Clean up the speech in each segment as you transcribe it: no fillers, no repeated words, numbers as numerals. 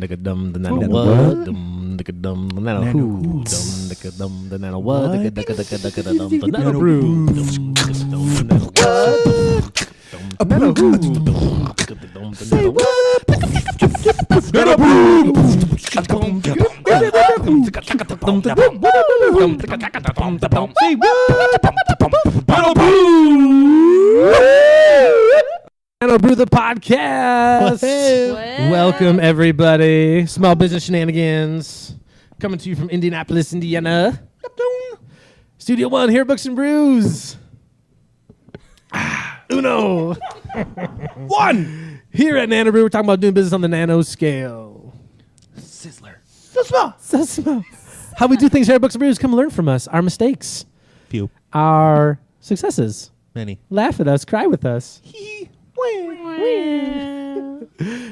nigga dum, the nano what? Dum, nigga dum, the nano who? Dum, nigga dum, the nano what? The nano brew. The nano what? A nano who? Say what? Nano brew. Say what? Nano brew. Nano Brew the podcast. Welcome everybody. Small business shenanigans coming to you from Indianapolis, Indiana. Studio One here, Books and Brews. Uno. One. Here at Nano Brew, we're talking about doing business on the nano scale. Sizzler. So small. So small. How we do things here at Books and Brews. Come learn from us. Our mistakes. Few. Our successes. Many. Laugh at us. Cry with us.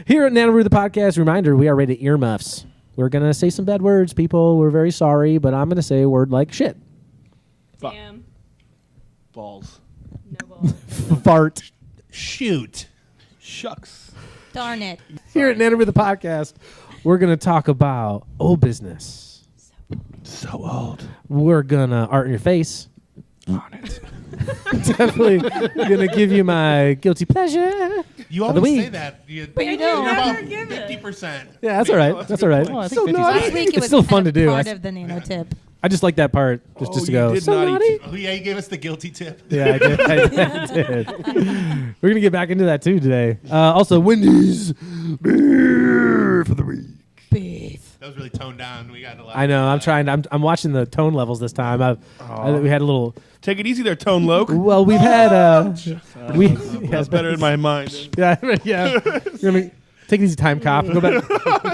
Here at Nano Brew the podcast, reminder, we are rated earmuffs. We're going to say some bad words, people. We're very sorry, but I'm going to say a word like shit. Damn. Balls. No balls. Fart. Shoot. Shucks. Darn it. Here at Nano Brew the podcast, we're going to talk about old business. So old. We're going to art in your face. On it. Definitely going to give you my guilty pleasure. You of the always week. say that. But you don't. You're about Never give it. 50%. Yeah, that's all right. That's all right. Oh, I think So 50's naughty. Last week it It's was still fun kind to of do. part of the nano tip. I just like that part, just to you go. did So naughty naughty. Oh, yeah, you gave us the guilty tip. Yeah, I did. I did. We're going to get back into that, too, today. Also, Wendy's beer for the week. Beef. That was really toned down. We got a lot. I know. I'm trying. I'm watching the tone levels this time. We had a little. Take it easy there, Tone Loke. Well, we've had. That's better in my mind. Yeah, yeah. You're gonna take it easy, time cop. Go back.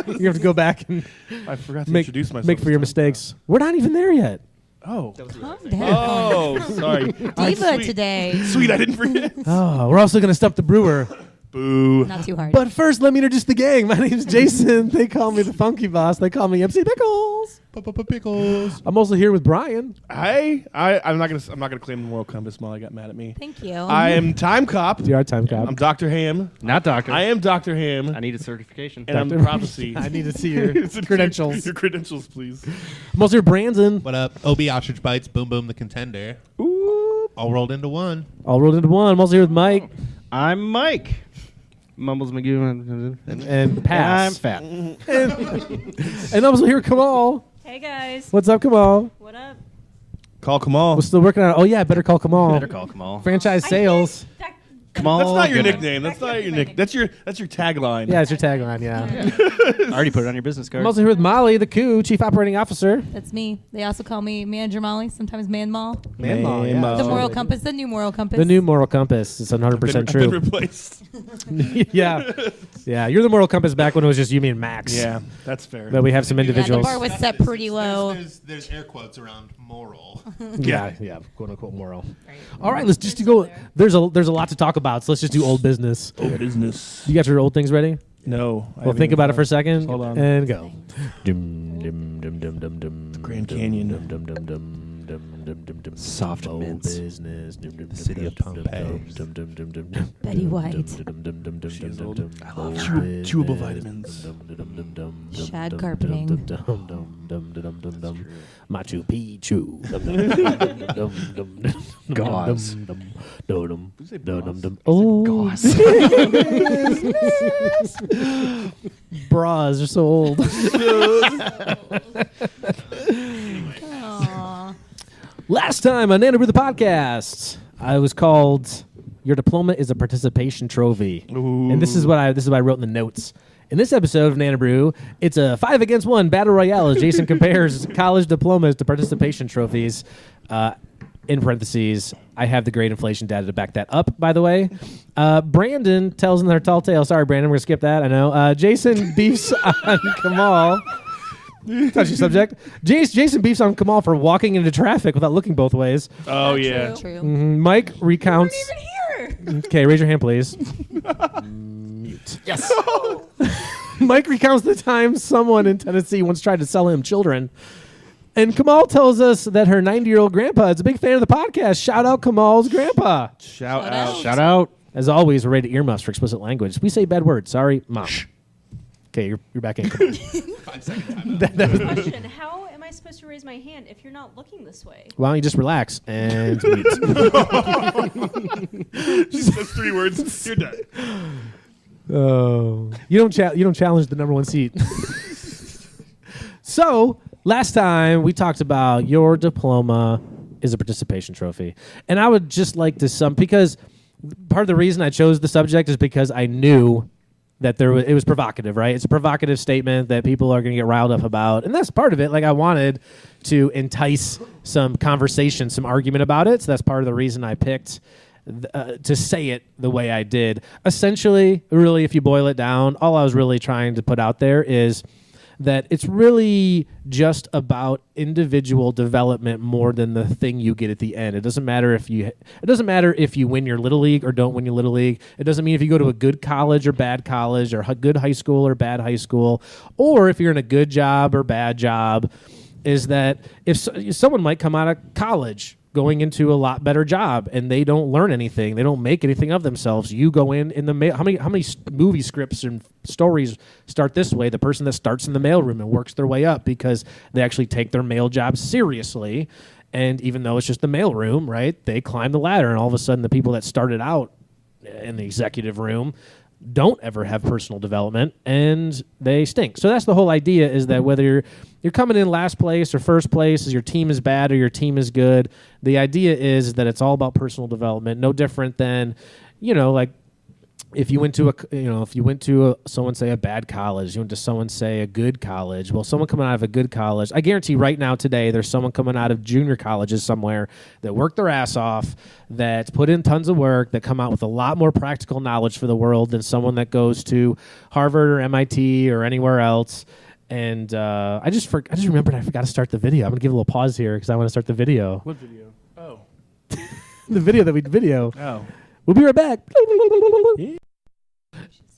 You have to go back and I forgot to make introduce myself. for your mistakes. We're not even there yet. Oh. Calm down. Oh, sorry. Diva Sweet. today. Sweet, I didn't forget. Oh, we're also gonna stump the brewer. Boo. Not too hard. But first, let me introduce the gang. My name's Jason. They call me the Funky Boss. They call me MC Pickles. Pickles. I'm also here with Brian. I'm not gonna claim the moral compass. Molly got mad at me. Thank you. I am Time Cop. You are time cop. I'm Dr. Ham. Not doctor. I am Dr. Ham. I need a certification. And I'm Dr. Prophecy. I need to see your credentials. Your credentials, please. I'm also here, Brandon. What up? OB Ostrich Bites. Boom Boom the Contender. Ooh. All rolled into one. All rolled into one. I'm also here with Mike I'm Mike. Mumbles McGee. and Pass. I'm fat. And also here, Komal. Hey guys. What's up, Komal? What up? Call Kamal. We're still working on it. Oh, yeah, better call Komal. Better call Komal. Franchise sales. Kamal. That's not your Goodman. nickname. That's not your nick. That's your tagline. Yeah, it's your tagline, yeah. I already put it on your business card. I'm also here with Molly, the Coup, Chief Operating Officer. That's me. They also call me Manager Molly, sometimes Man Mall. Man Mall, yeah. The moral compass, the new moral compass. The new moral compass. It's 100% Been true. replaced. Yeah. Yeah, you're the moral compass back when it was just you, me, and Max. Yeah, that's fair. But we have some Yeah, the individuals. bar was set pretty low. There's air quotes around moral. Yeah, quote unquote moral. All right, let's just go. There's a lot to talk about, so let's just do old business. Old business. You got your old things ready? No. Well, think about it for a second. Hold on. And go. The Grand Canyon. Soft mints. Business. The city of Pompeii. Betty White. She's old. I love chewable vitamins. Shag carpeting. Machu Picchu. Gauze. Oh, bras are so old. Aw. Last time on Nano Brew the podcast, I was called "Your Diploma is a Participation Trophy," and this is what I wrote in the notes. In this episode of Nano Brew, it's a 5 against 1 battle royale as Jason compares college diplomas to participation trophies. In parentheses, I have the great inflation data to back that up, by the way. Brandon tells another tall tale. Sorry, Brandon, we're going to skip that. I know. Jason beefs on Komal. Touchy subject. Jason beefs on Komal for walking into traffic without looking both ways. Oh, yeah. True. Mike recounts. Even here. Okay, raise your hand, please. Mute. Yes. Mike recounts the time someone in Tennessee once tried to sell him children. And Komal tells us that her 90-year-old grandpa is a big fan of the podcast. Shout out Kamal's grandpa. Shout out. Shout out. As always, we're rated earmuffs for explicit language. We say bad words. Sorry, Mom. Okay, you're back in. Come on. 5 second time. Question: how am I supposed to raise my hand if you're not looking this way? Why don't you just relax and mute? She says 3 words. You're done. Oh, you don't challenge the number 1 seat. So last time we talked about your diploma is a participation trophy, and I would just like to because part of the reason I chose the subject is because I knew that it was provocative, right? It's a provocative statement that people are going to get riled up about, and that's part of it. Like I wanted to entice some conversation, some argument about it, so that's part of the reason I picked to say it the way I did. Essentially, really, if you boil it down, all I was really trying to put out there is that it's really just about individual development more than the thing you get at the end. It doesn't matter if you win your little league or don't win your little league. It doesn't mean if you go to a good college or bad college, or a good high school or bad high school, or if you're in a good job or bad job. Is that if someone might come out of college going into a lot better job and they don't learn anything, they don't make anything of themselves. You go in the mail. How many movie scripts and stories start this way? The person that starts in the mailroom and works their way up because they actually take their mail job seriously, and even though it's just the mailroom, right? They climb the ladder, and all of a sudden, the people that started out in the executive room don't ever have personal development, and they stink. So that's the whole idea, is that whether you're coming in last place or first place, is your team is bad or your team is good, the idea is that it's all about personal development. No different than, like if you went to someone say a bad college, you went to someone say a good college. Well, someone coming out of a good college, I guarantee right now today there's someone coming out of junior colleges somewhere that worked their ass off, that put in tons of work, that come out with a lot more practical knowledge for the world than someone that goes to Harvard or MIT or anywhere else. And I just remembered I forgot to start the video. I'm gonna give a little pause here because I want to start the video. What video? Oh. The video that we video. Oh. We'll be right back.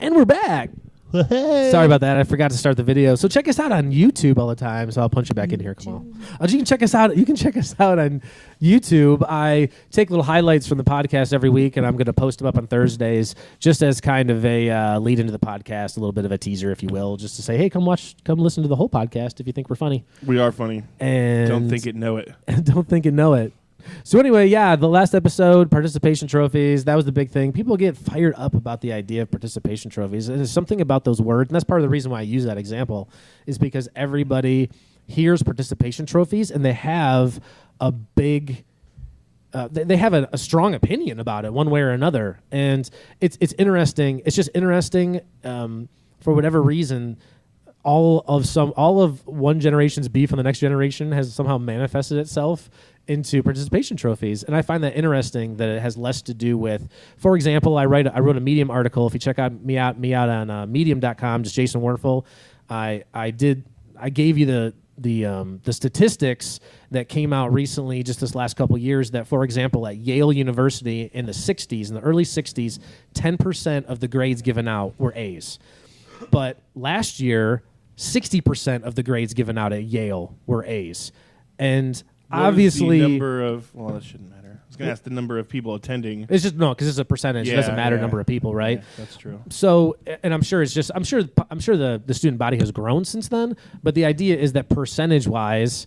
And we're back. Sorry about that. I forgot to start the video. So check us out on YouTube all the time. So I'll punch you back in here, Komal. You can check us out. You can check us out on YouTube. I take little highlights from the podcast every week, and I'm going to post them up on Thursdays, just as kind of a lead into the podcast, a little bit of a teaser, if you will, just to say, hey, come listen to the whole podcast if you think we're funny. We are funny. And don't think it, know it. Don't think it, know it. So anyway, yeah, the last episode, participation trophies, that was the big thing. People get fired up about the idea of participation trophies. There's something about those words, and that's part of the reason why I use that example, is because everybody hears participation trophies, and they have a big... they have a strong opinion about it one way or another. And it's interesting. It's just interesting for whatever reason. All of one generation's beef on the next generation has somehow manifested itself into participation trophies, and I find that interesting that it has less to do with. For example, I wrote a Medium article. If you check me out on Medium.com, just Jason Werfel. I gave you the statistics that came out recently, just this last couple years. That, for example, at Yale University in the early '60s, 10% of the grades given out were A's. But last year, 60% of the grades given out at Yale were A's. And obviously... the number of... Well, that shouldn't matter. I was going to ask the number of people attending. It's just... No, because it's a percentage. It doesn't matter number of people, right? Yeah, that's true. So, and I'm sure the student body has grown since then, but the idea is that percentage-wise...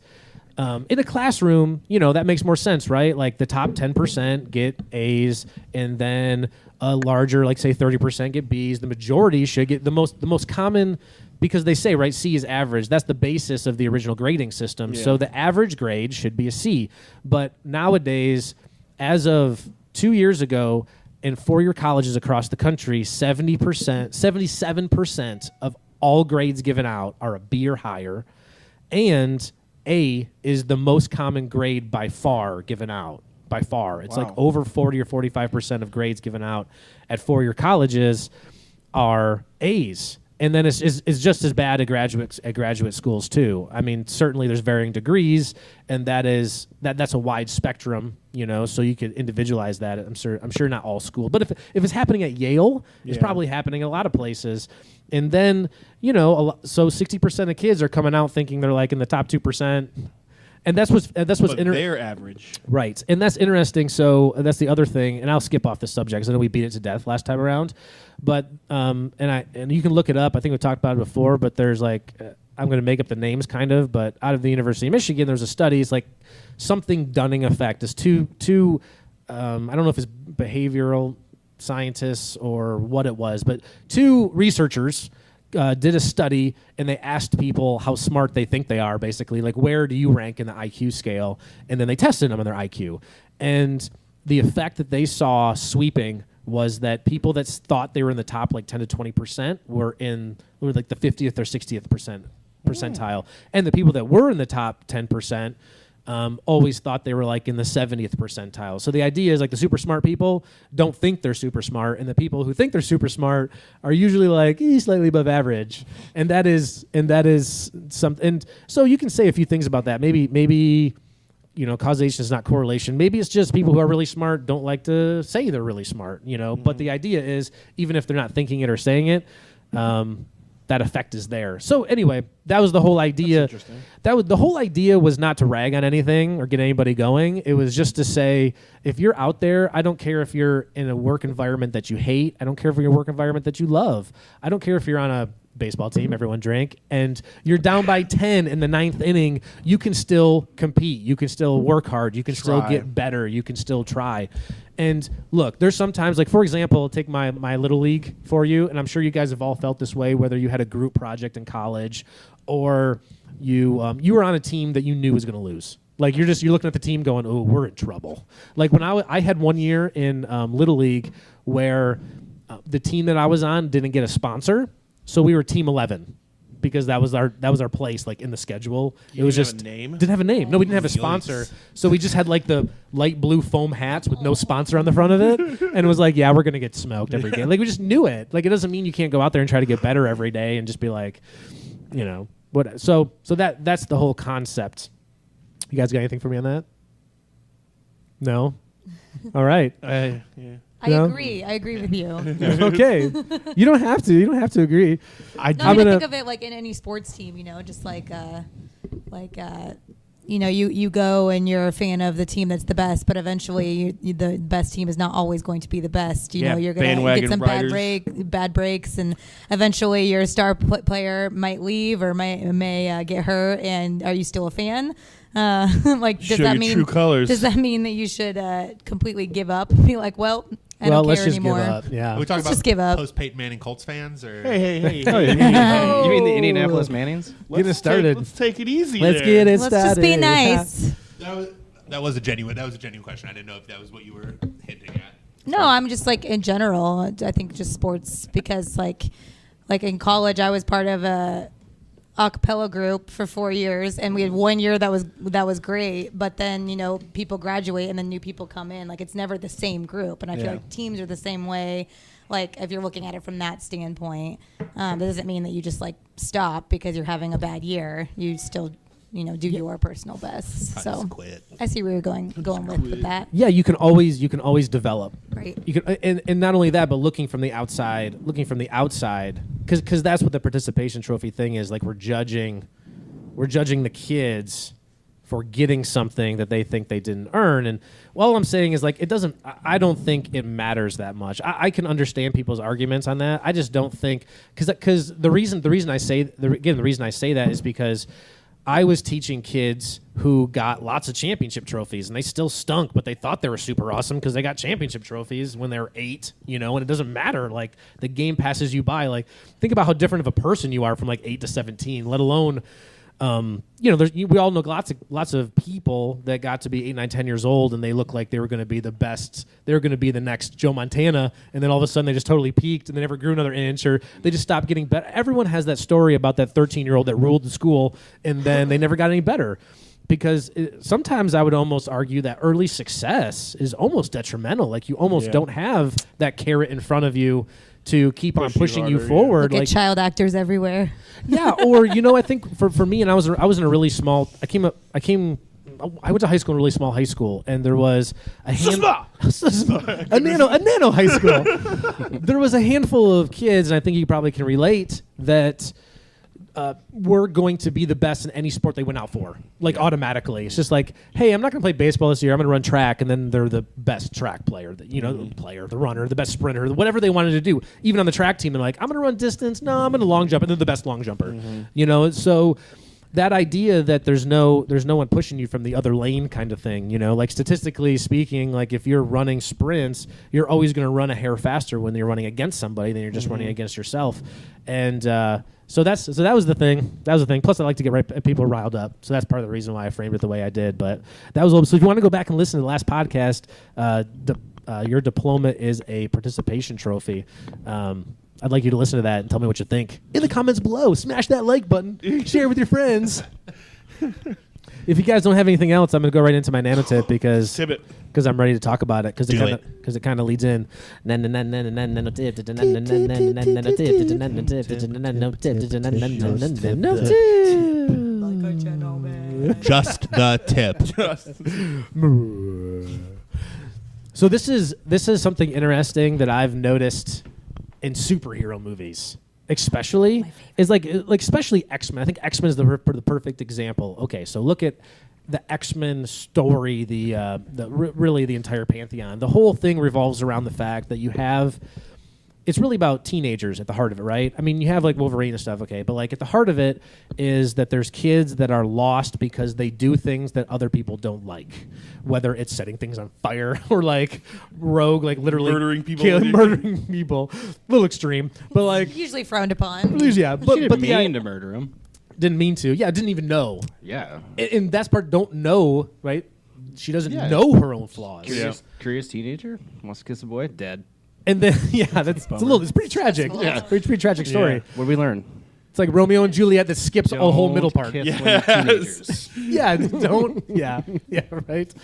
in a classroom, that makes more sense, right? Like the top 10% get A's, and then a larger, like say 30% get B's. The majority should get the most common, because they say, right, C is average. That's the basis of the original grading system. Yeah. So the average grade should be a C. But nowadays, as of 2 years ago, in four-year colleges across the country, 77% of all grades given out are a B or higher, and A is the most common grade by far given out. By far. It's like over 40 or 45% of grades given out at four-year colleges are A's. And then it's just as bad at graduate schools too. I mean, certainly there's varying degrees, and that's a wide spectrum, so you could individualize that. I'm sure not all schools, but if it's happening at Yale, it's probably happening in a lot of places. And then, so 60% of kids are coming out thinking they're like in the top 2%. And that's what's But they're average. right. And that's interesting. So that's the other thing. And I'll skip off the subject 'cause I know we beat it to death last time around. But and you can look it up. I think we talked about it before. But there's like I'm going to make up the names kind of. But out of the University of Michigan, there's a study. It's like something Dunning effect. It's two. I don't know if it's behavioral scientists or what it was, but two researchers did a study and they asked people how smart they think they are, basically, like where do you rank in the IQ scale, and then they tested them on their IQ. And the effect that they saw sweeping was that people that thought they were in the top like 10 to 20% were like the 50th or 60th percentile, and the people that were in the top 10% always thought they were like in the 70th percentile. So the idea is like the super smart people don't think they're super smart, and the people who think they're super smart are usually like slightly above average. And that is something. And so you can say a few things about that. Maybe causation is not correlation. Maybe it's just people who are really smart don't like to say they're really smart. But the idea is even if they're not thinking it or saying it, that effect is there. So anyway, that was the whole idea. That's interesting. The whole idea was not to rag on anything or get anybody going. It was just to say, if you're out there, I don't care if you're in a work environment that you hate. I don't care if you're in a work environment that you love. I don't care if you're on a baseball team, everyone drank, and you're down by 10 in the 9th inning, you can still compete. You can still work hard. You can still get better. You can still try. And look, there's sometimes, like for example, take my little league for you, and I'm sure you guys have all felt this way, whether you had a group project in college or you were on a team that you knew was going to lose. Like you're looking at the team going, oh, we're in trouble. Like when I had one year in Little League where the team that I was on didn't get a sponsor, so we were team 11 because that was our place like in the schedule. You it was didn't just have a name? didn't have a name. No, we didn't have a sponsor. So we just had like the light blue foam hats with no sponsor on the front of it, and it was like, yeah, we're gonna get smoked every game. Like we just knew it. Like it doesn't mean you can't go out there and try to get better every day and just be like, what. So that's the whole concept. You guys got anything for me on that? No. All right. Yeah. I No? agree. I agree with you. Okay. You don't have to. You don't have to agree. No, I mean, think of it like in any sports team, just like you go and you're a fan of the team that's the best, but eventually the best team is not always going to be the best. You're going to get some bad breaks, and eventually your star player might leave or may get hurt. And are you still a fan? Does that mean true colors? Does that mean that you should completely give up and be like, well, I don't let's care just anymore? give up. Yeah. Are we talking Let's about just give up. post Peyton Manning Colts fans or Hey. You mean the Indianapolis Mannings? Get it started. Let's take it easy. Let's there. get it Let's started. just be nice. that was a genuine question. I didn't know if that was what you were hinting at. No, I'm just like in general. I think just sports because like in college, I was part of a cappella group for 4 years, and we had 1 year that was great. But then people graduate, and then new people come in. Like it's never the same group, and I feel like teams are the same way. Like if you're looking at it from that standpoint, that doesn't mean that you just like stop because you're having a bad year. You still do your personal best. Probably So just quit. I see where you're going with that. Yeah, you can always develop. Right. You can, and not only that, but looking from the outside, because that's what the participation trophy thing is. Like we're judging the kids for getting something that they think they didn't earn. And all I'm saying is like I don't think it matters that much. I can understand people's arguments on that. I just don't think because the reason I say that is because I was teaching kids who got lots of championship trophies, and they still stunk, but they thought they were super awesome because they got championship trophies when they were 8, and it doesn't matter. Like, the game passes you by. Like, think about how different of a person you are from, like, 8 to 17, let alone we all know lots of people that got to be 8, 9, 10 years old, and they look like they were going to be the best. They were going to be the next Joe Montana, and then all of a sudden they just totally peaked, and they never grew another inch, or they just stopped getting better. Everyone has that story about that 13-year-old that ruled the school, and then they never got any better. Because sometimes I would almost argue that early success is almost detrimental. Like you almost don't have that carrot in front of you to keep on pushing you forward. Look at child actors everywhere. Yeah, or I think for me, and I was in a really small. I went to high school in a really small high school, and there was a nano high school. There was a handful of kids, and I think you probably can relate that were going to be the best in any sport they went out for, like automatically. It's just like, hey, I'm not going to play baseball this year. I'm going to run track, and then they're the best track player, the player, the runner, the best sprinter, whatever they wanted to do. Even on the track team, they're like, I'm going to run distance. No, I'm going to long jump, and they're the best long jumper. So that idea that there's no one pushing you from the other lane kind of thing, like statistically speaking, like if you're running sprints, you're always going to run a hair faster when you're running against somebody than you're just running against yourself. And so that was the thing. That was the thing. Plus, I like to get people riled up. So that's part of the reason why I framed it the way I did. But that was so. If you want to go back and listen to the last podcast, your diploma is a participation trophy. I'd like you to listen to that and tell me what you think in the comments below. Smash that like button. Share with your friends. If you guys don't have anything else, I'm going to go right into my nanotip because I'm ready to talk about it because it kind of leads in. Just the tip. So this is something interesting that I've noticed in superhero movies, especially is like especially X-Men. I think X-Men is the perfect example. Okay, so look at the X-Men story, really the entire pantheon. The whole thing revolves around the fact that you have. It's really about teenagers at the heart of it, right? I mean, you have like Wolverine and stuff, okay, but like at the heart of it is that there's kids that are lost because they do things that other people don't like, whether it's setting things on fire or like rogue, like literally murdering people. Murdering people, a little extreme, but like usually frowned upon. Yeah, but She didn't mean to murder him. Didn't mean to. Yeah, didn't even know. Yeah, and that's part don't know, right? She doesn't know her own flaws. Curious teenager wants to kiss a boy, dead. And then, it's pretty tragic. Yeah, pretty tragic story. Yeah. What did we learn? It's like Romeo and Juliet that skips a whole middle part. Teenagers. Yeah, right.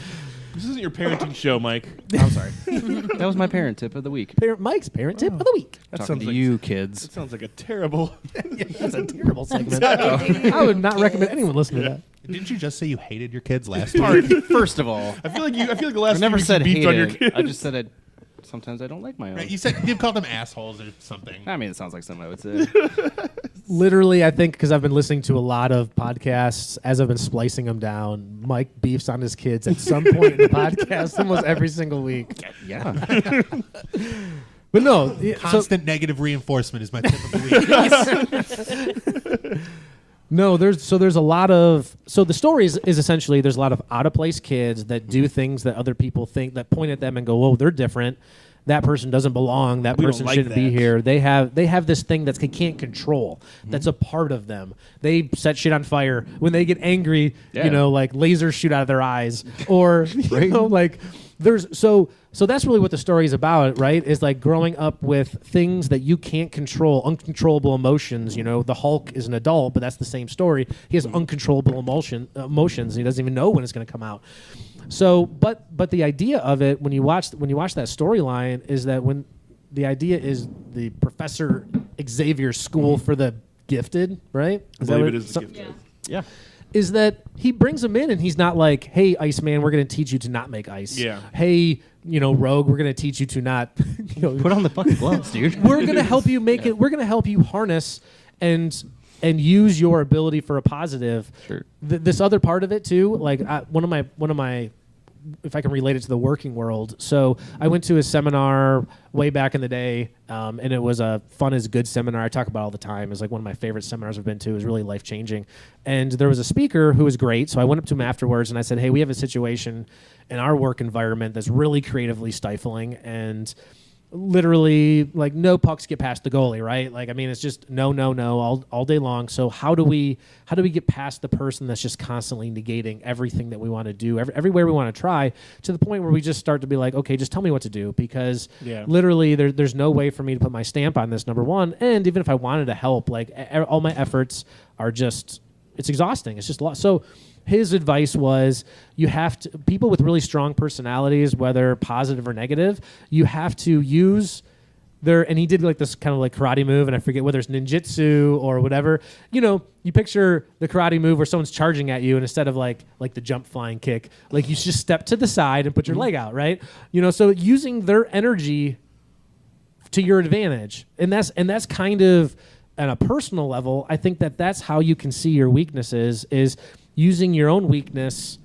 This isn't your parenting show, Mike. I'm sorry. That was my parent tip of the week. Mike's parent tip of the week. Talking to you, kids. That sounds like a terrible. That's a terrible segment. I would not recommend anyone listening to that. Didn't you just say you hated your kids last week? First of all, I feel like the last I never few weeks said you beefed on your hated. kids. I just said sometimes I don't like my own. Right, you called them assholes or something. I mean, it sounds like something I would say. Literally, I think because I've been listening to a lot of podcasts as I've been splicing them down, Mike beefs on his kids at some point in the podcast almost every single week. Yeah. But no. Constant negative reinforcement is my tip of the week. No, there's a lot of the story is essentially there's a lot of out of place kids that do things that other people think that point at them and go, "Whoa, they're different. That person doesn't belong. That person shouldn't be here." They have this thing that they can't control. That's a part of them. They set shit on fire when they get angry. Yeah. Like lasers shoot out of their eyes, or like there's so that's really what the story is about, right? Is like growing up with things that you can't control, uncontrollable emotions. The Hulk is an adult, but that's the same story. He has uncontrollable emotions. And he doesn't even know when it's going to come out. So, but the idea of it when you watch that storyline is that when the idea is the Professor Xavier's school for the gifted, right? I believe it is the gifted. Yeah. Is that he brings them in and he's not like, "Hey, Iceman, we're going to teach you to not make ice." Yeah. Hey, Rogue, we're going to teach you to not Put on the fucking gloves, dude. We're going to help you make it. We're going to help you harness and use your ability for a positive. Sure. This other part of it too, like one of my if I can relate it to the working world. So I went to a seminar way back in the day, and it was a fun is good seminar. I talk about it all the time. It's like one of my favorite seminars I've been to. It was really life-changing. And there was a speaker who was great, so I went up to him afterwards, and I said, "Hey, we have a situation in our work environment that's really creatively stifling, and literally like no pucks get past the goalie, right? Like, I mean, it's just no all day long. So how do we get past the person that's just constantly negating everything that we want to do, everywhere we want to try, to the point where we just start to be like, okay, just tell me what to do, because literally there's no way for me to put my stamp on this, number one. And even if I wanted to help, like all my efforts are just, it's exhausting. It's just a lot. So his advice was people with really strong personalities, whether positive or negative, you have to use and he did like this kind of like karate move, and I forget whether it's ninjutsu or whatever. You picture the karate move where someone's charging at you, and instead of like the jump flying kick, like you just step to the side and put your leg out, right? So using their energy to your advantage. And that's kind of on a personal level, I think that that's how you can see your weaknesses, is using your own weakness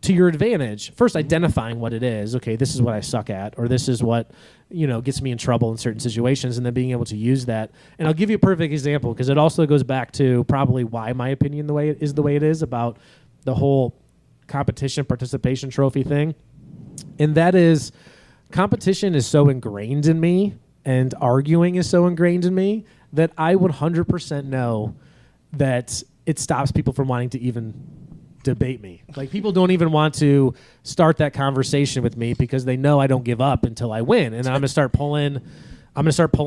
to your advantage. First, identifying what it is. Okay, this is what I suck at, or this is what, gets me in trouble in certain situations, and then being able to use that. And I'll give you a perfect example, because it also goes back to probably why my opinion the way it is about the whole competition participation trophy thing. And that is, competition is so ingrained in me, and arguing is so ingrained in me, that I 100% know that it stops people from wanting to even debate me. Like, people don't even want to start that conversation with me because they know I don't give up until I win. And I'm going to start pulling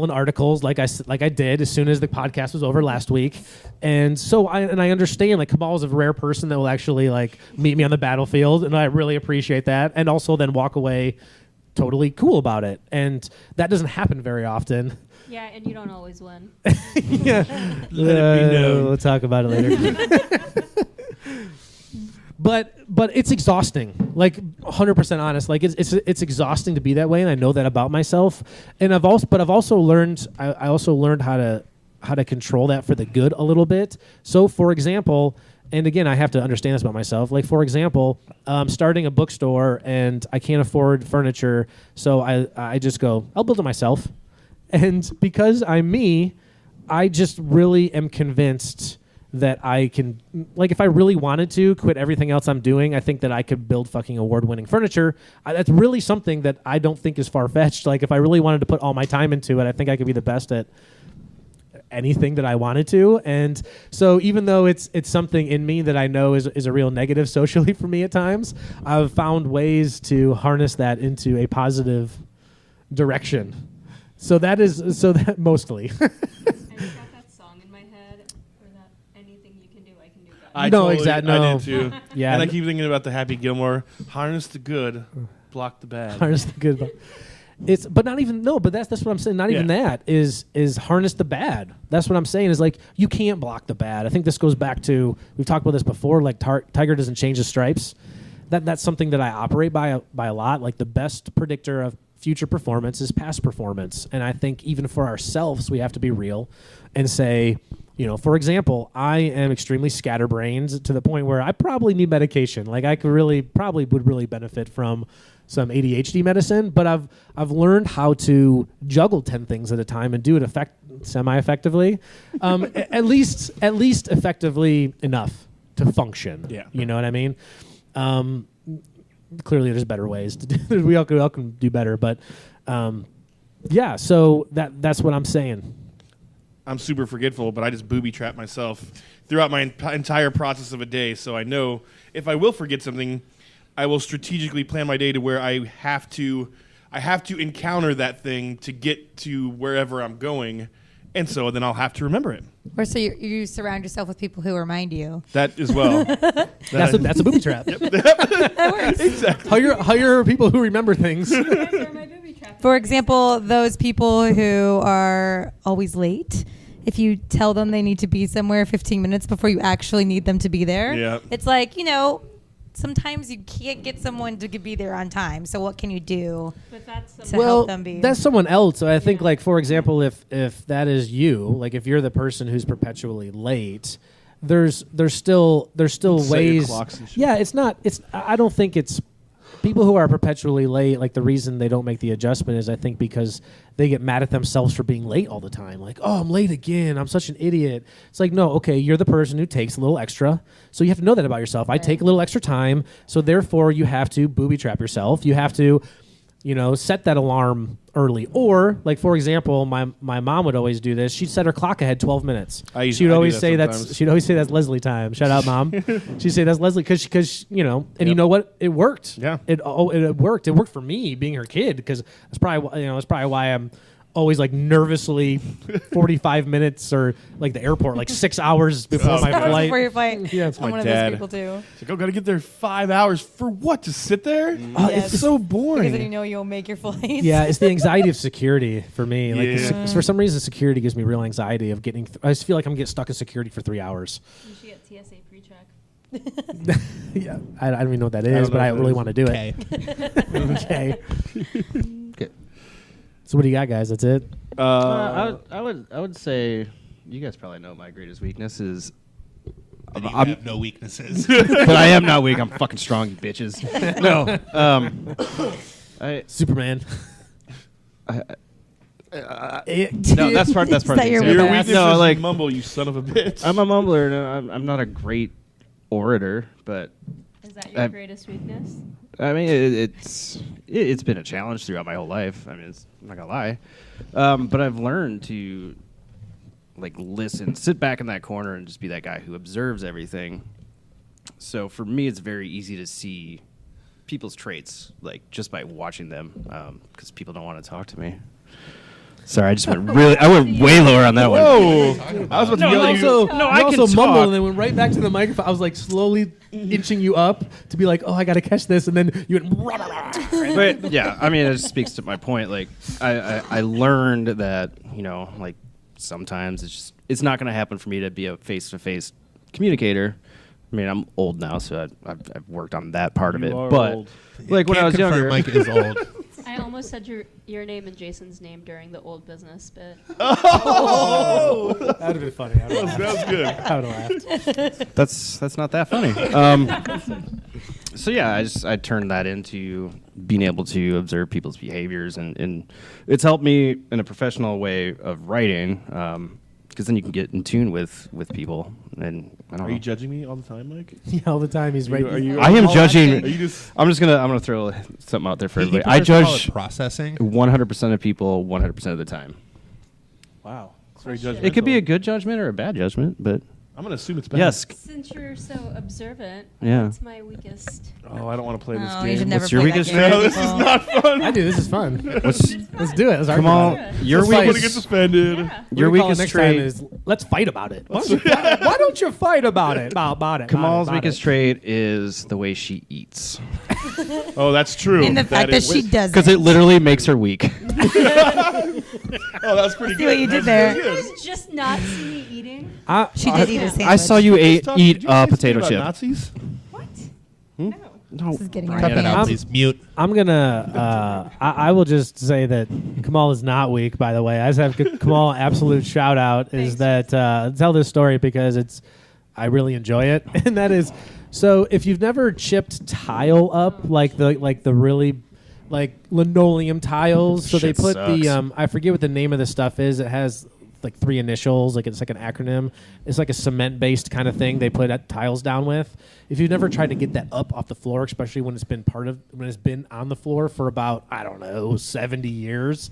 articles like I did as soon as the podcast was over last week. And so I understand, like, Komal is a rare person that will actually like meet me on the battlefield, and I really appreciate that, and also then walk away totally cool about it. And that doesn't happen very often. Yeah, and you don't always win. Yeah. We'll talk about it later. But it's exhausting. Like, 100% honest. Like, it's exhausting to be that way, and I know that about myself. And I've also learned how to control that for the good a little bit. So, for example, and again, I have to understand this about myself. Like, for example, starting a bookstore, and I can't afford furniture, so I just go, I'll build it myself. And because I'm me, I just really am convinced that I can, like, if I really wanted to quit everything else I'm doing, I think that I could build fucking award-winning furniture. That's really something that I don't think is far-fetched. Like, if I really wanted to put all my time into it, I think I could be the best at anything that I wanted to. And so even though it's something in me that I know is a real negative socially for me at times, I've found ways to harness that into a positive direction. So that mostly. I just got that song in my head, or that anything you can do, I can do better. I did too. Yeah. And I keep thinking about the Happy Gilmore, harness the good, block the bad. Harness the good. But that's what I'm saying. Not even that is harness the bad. That's what I'm saying, is like, you can't block the bad. I think this goes back to, we've talked about this before, like Tiger doesn't change his stripes. That's something that I operate by a lot. Like, the best predictor of future performance is past performance. And I think even for ourselves, we have to be real and say, for example, I am extremely scatterbrained to the point where I probably need medication. Like, I probably would really benefit from some ADHD medicine, but I've learned how to juggle 10 things at a time and do it semi-effectively, at least effectively enough to function. Yeah. You know what I mean? Clearly, there's better ways to do. We all can do better, but so that's what I'm saying. I'm super forgetful, but I just booby trap myself throughout my entire process of a day. So I know if I will forget something, I will strategically plan my day to where I have to encounter that thing to get to wherever I'm going, and so then I'll have to remember it. Or so you surround yourself with people who remind you. That as well. That's a booby trap. That works. Exactly. Hire people who remember things. You guys are my booby trap. For example, those people who are always late. If you tell them they need to be somewhere 15 minutes before you actually need them to be there, it's like, sometimes you can't get someone to be there on time. So what can you do to help them be? That's someone else. So I think, like, for example, if that is you, like, if you're the person who's perpetually late, there's still ways. Yeah, I don't think it's people who are perpetually late. Like, the reason they don't make the adjustment is, I think, because they get mad at themselves for being late all the time. Like, oh, I'm late again. I'm such an idiot. It's like, no, okay, you're the person who takes a little extra. So you have to know that about yourself. Right. I take a little extra time. So therefore, you have to booby trap yourself. You have to, set that alarm early. Or, like, for example, my mom would always do this. She'd set her clock ahead 12 minutes. She'd always say that's Leslie time. Shout out, Mom. She'd say that's Leslie because and you know what? It worked. Yeah. It worked. It worked for me being her kid, because that's probably why I'm always, like, nervously 45 minutes or, like, the airport, like, 6 hours before my flight. Before your flight. Yeah, it's I'm my one dad. of those people too. It's like, got to get there 5 hours for what? To sit there? Yes. It's so boring. Because then you'll make your flight. Yeah, it's the anxiety of security for me. Like, Yeah. for some reason, security gives me real anxiety of getting. I just feel like I'm getting stuck in security for 3 hours. You should get TSA pre-check. Yeah, I don't even know what that is, but I really want to do it. Okay. Okay. So what do you got, guys? That's it. I would say you guys probably know my greatest weakness is. And you have no weaknesses. But I am not weak. I'm fucking strong, you bitches. No. Superman. No, that's part. That's part. Is that of your the Your example. weakness? weakness No, is like mumble, you son of a bitch. I'm a mumbler. And I'm not a great orator, but Is that your greatest weakness? I mean it's been a challenge throughout my whole life. I mean, I'm not gonna lie, but I've learned to like listen, sit back in that corner, and just be that guy who observes everything. So for me, it's very easy to see people's traits, like just by watching them, because people don't want to talk to me. Sorry, I just went I went way lower on that one. Whoa! I was about to yell at you. I can also mumbled talk. and then went right back to the microphone. I was like slowly inching you up to be like, oh, I got to catch this. And then you went, But yeah, I mean, it just speaks to my point. Like, I learned that, like sometimes it's not going to happen for me to be a face-to-face communicator. I mean, I'm old now, so I've worked on that part of it. But old. like when I was younger, Mike is old. I almost said your name and Jason's name during the old business bit. oh, that would have been funny. That was good. I would have laughed. that's not that funny. So yeah, I turned that into being able to observe people's behaviors, and it's helped me in a professional way of writing, because then you can get in tune with people. And I don't Are know. you judging me all the time, Mike? Yeah, all the time he's right. Are you? I am judging. Are you just? I'm gonna throw something out there for He everybody. I prefers to call it judge processing. 100% of people 100% of the time. Wow. It's very judgmental. It could be a good judgment or a bad judgment, but I'm gonna assume it's bad. yes. Since you're so observant, Yeah. that's my weakest. Oh, I don't want to play this Oh, game. you should never What's your play that weakest game. trait? No, this is People. not fun. I do. This is fun. Let's do it. Let's argue Kamal, about it. your Let's I'm fight. gonna get suspended. Yeah. Your What we call it weakest next trait time is let's fight about it. Why don't you fight about it? About it. Kamal's about weakest it. trait is the way she eats, Oh, that's true. And the fact that is- she does because it literally makes her weak. Oh, that's pretty See good. what you did That's there. really You good. guys just not see me eating? She did eat a sandwich. I saw you Did you eat say a something potato about chip. Nazis? What? Hmm? No. No, This is getting Brian, out of Cut it hand. out, please. Mute. I'm gonna. I will just say that Kamal is not weak. By the way, I just have Kamal absolute shout out is Thanks. that tell this story because I really enjoy it, and that is so if you've never chipped tile up like the really like linoleum tiles, so they Shit put sucks. the I forget what the name of the stuff is. It has like 3 initials, like it's like an acronym. It's like a cement-based kind of thing they put tiles down with. If you've never tried to get that up off the floor, especially when it's been on the floor for about, I don't know, 70 years,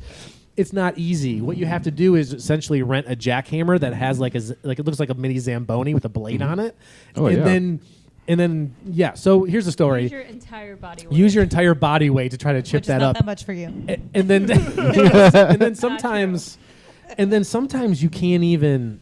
it's not easy. What you have to do is essentially rent a jackhammer that has like it looks like a mini Zamboni with a blade on it. Oh, and yeah. then yeah, so here's the story. Use your entire body weight. Use your entire body weight to try to chip Which is that not up. that much for you. And then and then sometimes you can't even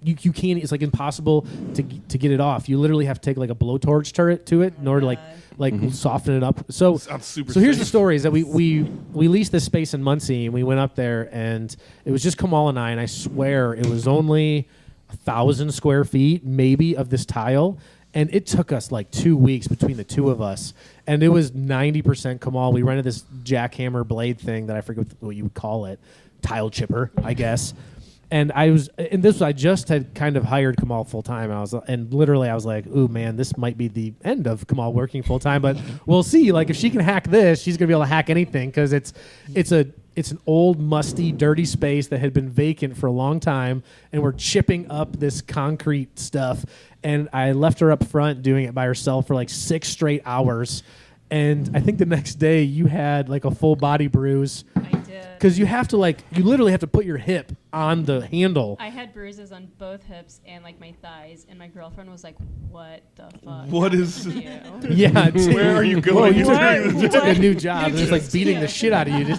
you can't. It's like impossible to get it off. You literally have to take like a blowtorch to it in order to like soften it up. So Sounds super so here's the safe. story: is that we leased this space in Muncie and we went up there and it was just Kamal and I swear it was only 1,000 square feet maybe of this tile. And it took us like 2 weeks between the two of us. And it was 90% Kamal. We rented this jackhammer blade thing that I forget what you would call it. Tile chipper, I guess. And I just had kind of hired Kamal full time. I was like, ooh man, this might be the end of Kamal working full time, but we'll see. Like if she can hack this, she's gonna be able to hack anything because it's an old, musty, dirty space that had been vacant for a long time, and we're chipping up this concrete stuff. And I left her up front doing it by herself for like 6 straight hours. And I think the next day you had like a full body bruise. I did. Because you literally have to put your hip on the handle. I had bruises on both hips and like my thighs, and my girlfriend was like, "What the fuck? What happened is- to you?" Yeah. Where are you Well, going? you took a new job. And it's like beating the shit out of you.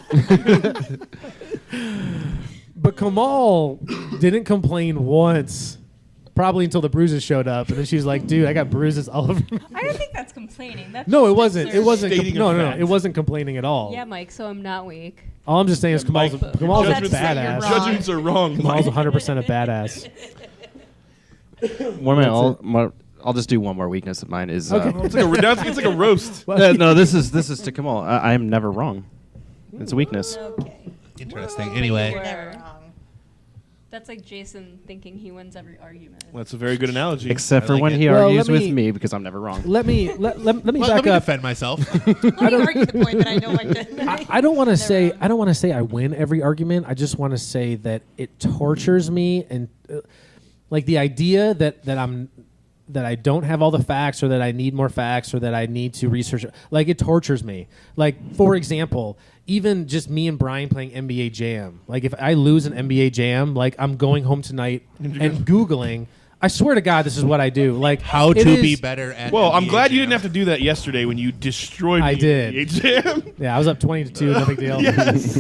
But Kamal didn't complain once. Probably until the bruises showed up, and then she was like, "Dude, I got bruises all over." I don't think that's complaining. That's No, it just wasn't. It observing. wasn't. Stating a No, fact. it wasn't complaining at all. Yeah, Mike. So I'm not weak. All I'm just saying is Kamal's a Mike, Kamal's a judgments- badass. wrong. Judgments are wrong. Kamal's Mike. 100% a badass. I'll just do one more weakness of mine. Is Okay. It's like a roast. no, this is to Kamal. I am never wrong. It's a weakness. Okay. Interesting. Anyway, You're never wrong. That's like Jason thinking he wins every argument. Well, that's a very good analogy. Except for I like when it. he Well, argues let me- with me because I'm never wrong. Let me let me Let back me up. defend myself. Let me argue the point that I don't like to. I don't want to say Never. I don't want to say I win every argument. I just want to say that it tortures me, and like the idea that I don't have all the facts, or that I need more facts, or that I need to research. Like, it tortures me. Like, for example, even just me and Brian playing NBA Jam. Like, if I lose an NBA Jam, like, I'm going home tonight and Googling. I swear to God, this is what I do. Like, How it to is- be better at Well, I'm NBA glad you Jam. didn't have to do that yesterday when you destroyed me. I did. in the Jam. Yeah, I was up 20-2. No big deal. Yes.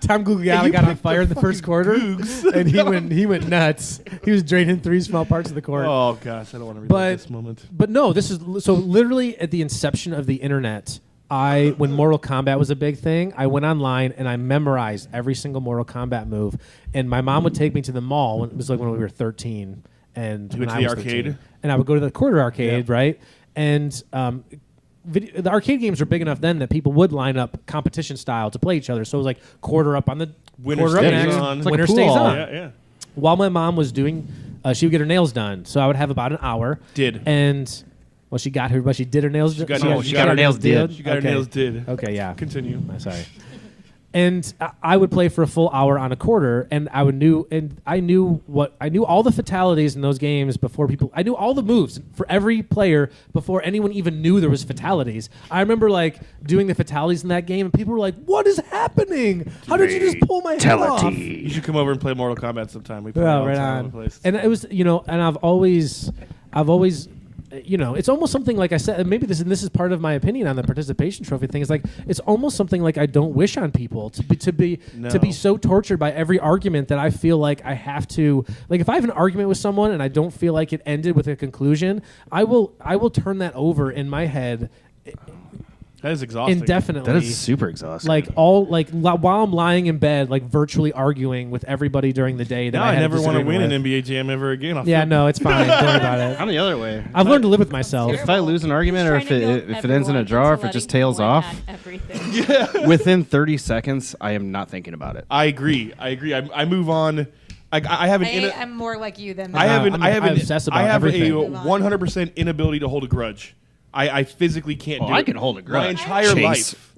Tom Guglielmi got on fire in the first quarter, and he went nuts. He was draining 3 small parts of the court. Oh gosh, I don't want to relive But- this moment. But no, this is so literally at the inception of the internet. When Mortal Kombat was a big thing, I went online and I memorized every single Mortal Kombat move. And my mom would take me to the mall. It was like when we were 13, and You when went to I the was arcade? 13. And I would go to the quarter arcade, Yeah. right? And the arcade games were big enough then that people would line up competition style to play each other. So it was like quarter up on the Winner quarter up stays next, on. It's like a winner pool stays hall. on. Yeah. While my mom was doing, she would get her nails done. So I would have about an hour. Did. And well, she got her nails. She got her nails did. She got her Okay. nails did. Okay, yeah. Continue. I'm sorry. And I would play for a full hour on a quarter, and I knew all the fatalities in those games before people. I knew all the moves for every player before anyone even knew there was fatalities. I remember like doing the fatalities in that game, and people were like, "What is happening? How did you just pull my head off?" You should come over and play Mortal Kombat sometime. We play Well, all the right time on. in the place. And it was, and I've always, it's almost something like I said. And maybe this is part of my opinion on the participation trophy thing. Is like it's almost something like I don't wish on people to be No. so tortured by every argument that I feel like I have to. Like if I have an argument with someone and I don't feel like it ended with a conclusion, I will turn that over in my head That is exhausting. indefinitely. That is super exhausting. While I'm lying in bed, like virtually arguing with everybody during the day. That Now I I had a never want to disagreement win an with. NBA Jam ever again. I'll Yeah, feel- no, it's fine. Don't worry about it. I'm the other way. I've learned to live with myself. If I lose an argument, or if it ends in a draw, or if it just tails off, Everything. within 30 seconds, I am not thinking about it. I agree. I move on. I have an. I'm more like you than I have an. I'm- I have I an. obsess about I have everything. a 100% inability to hold a grudge. I physically can't do it. I can hold a grudge. My entire Chase. life.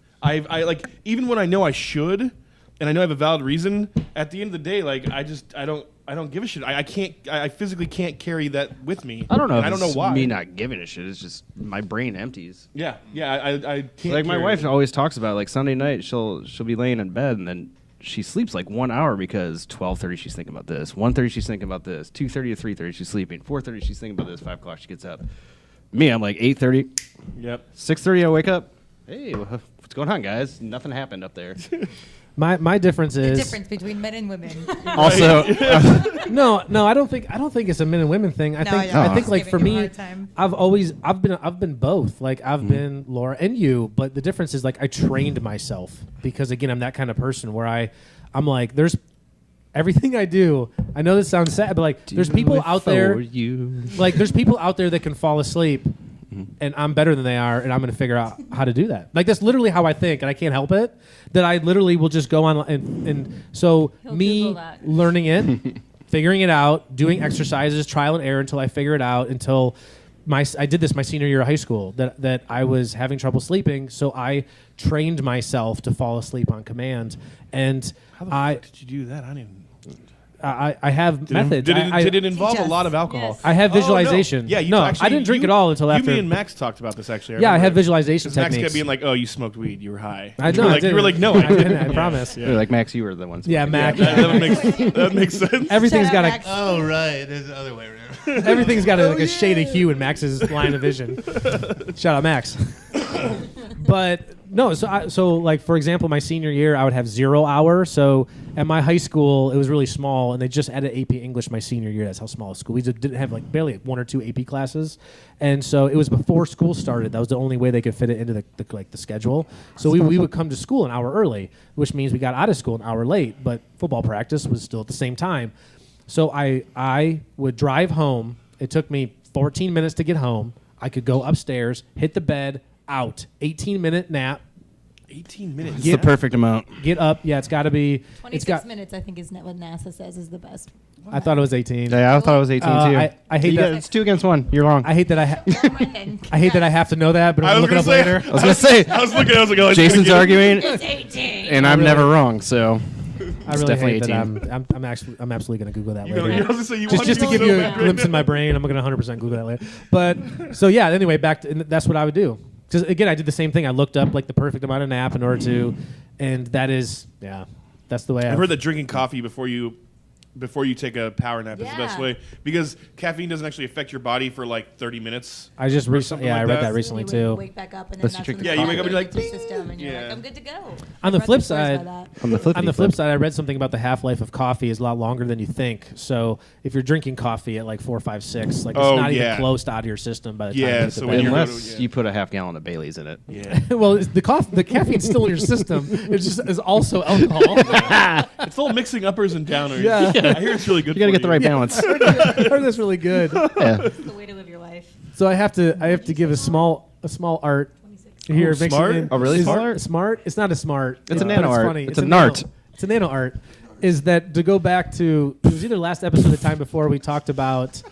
I like even when I know I should, and I know I have a valid reason. At the end of the day, like I don't give a shit. I can't. I physically can't carry that with me. I don't know. And If I don't know it's why. Me not giving a shit. It's just my brain empties. Yeah. I can't. Like my carry wife it. always talks about, like Sunday night, she'll be laying in bed and then she sleeps like 1 hour because 12:30 she's thinking about this, 1:30 she's thinking about this, 2:30 to 3:30 she's sleeping, 4:30 she's thinking about this, 5 o'clock she gets up. Me, I'm like 8:30, Yep. 6:30 I wake up. Hey, what's going on, guys? Nothing happened up there. My difference the is difference between men and women. Also, no. I don't think it's a men and women thing. I No, think yeah, I I'm think just like giving for you a me, hard time. I've been both. Like I've been Laura and you, but the difference is like I trained myself because again I'm that kind of person where I'm like there's everything I do. I know this sounds sad, but like there's people out there. You. Like there's people out there that can fall asleep and I'm better than they are and I'm going to figure out how to do that. Like that's literally how I think and I can't help it that I literally will just go on and so He'll me Google that. learning it, figuring it out, doing exercises, trial and error until I figure it out until I did this my senior year of high school that I was having trouble sleeping, so I trained myself to fall asleep on command and How the fuck did you do that? I didn't. I have methods. Did it involve Teach a lot us. of alcohol? Yes. I have Oh, no. visualization. Yeah, you no, actually, I didn't drink you- it all until after. You, me, and Max talked about this actually. Yeah, I remember have it. visualization 'Cause Max techniques. kept being like, "Oh, you smoked weed. You were high." I You know. were I like, you were didn't. like, "No, I didn't." I promise. Yeah. Like Max, you were the one. Yeah, Mac. That makes sense. Everything's Shut got up, a Max. Oh, right. There's the other way around. everything's got a, like a shade of hue in Max's line of vision. Shout out Max. But no, so like for example, my senior year I would have 0 hour. So at my high school it was really small, and they just added AP English my senior year. That's how small school. We didn't have like barely 1 or 2 AP classes, and so it was before school started. That was the only way they could fit it into the schedule. So we would come to school an hour early, which means we got out of school an hour late. But football practice was still at the same time. So I would drive home. It took me 14 minutes to get home. I could go upstairs, hit the bed, out. 18-minute nap. 18 minutes. It's the perfect amount. Get up. Yeah, it's got to be. 26 minutes, I think, is what NASA says is the best. I thought it was 18. Yeah, I thought it was 18 too. I hate that. It's 2 against 1. You're wrong. I hate that I hate that I have to know that, but I'm looking up later. I was gonna say. I was like, oh, Jason's arguing, It's 18. and I'm never wrong. So I it's really definitely hate 18. that I'm absolutely going to Google that You later. know, I was gonna say, you Just to want give so you a bad right glimpse in now. my brain, I'm going to 100% Google that later. But so yeah, anyway, and that's what I would do. Because again, I did the same thing. I looked up like the perfect amount of nap in order to, and that's the way. I've heard that drinking coffee before you take a power nap is the best Yeah. way, because caffeine doesn't actually affect your body for like 30 minutes. I just recently, something like I read that. that recently You too. wake back up and then Unless you that's drink when the the Yeah, you wake up and you're like, coffee hits your system and you're yeah. like, I'm good to go. On the I've read flip stories side, about that. On the On the flip side, I read something about the half-life of coffee is a lot longer than you think. So if you're drinking coffee at like 4, 5, 6, like it's Oh, not yeah. even close to out of your system by the time Yeah, you get so to when bed. you're Unless you put a half gallon of Bailey's in it. Yeah, well, the caffeine's still in your system. It just is also alcohol. it's all mixing uppers and downers. Yeah. I hear it's really good. You gotta for get the right balance. I heard that's really good. Yeah. That's the way to live your life. So I have to give a small art 26. here. Oh, mixing smart? in- Oh, really? is- Smart art? Smart? It's not a smart. It's a but nano art. Funny. It's a nart. Nano, it's a nano art. Is that to go back to? It was either last episode or the time before we talked about.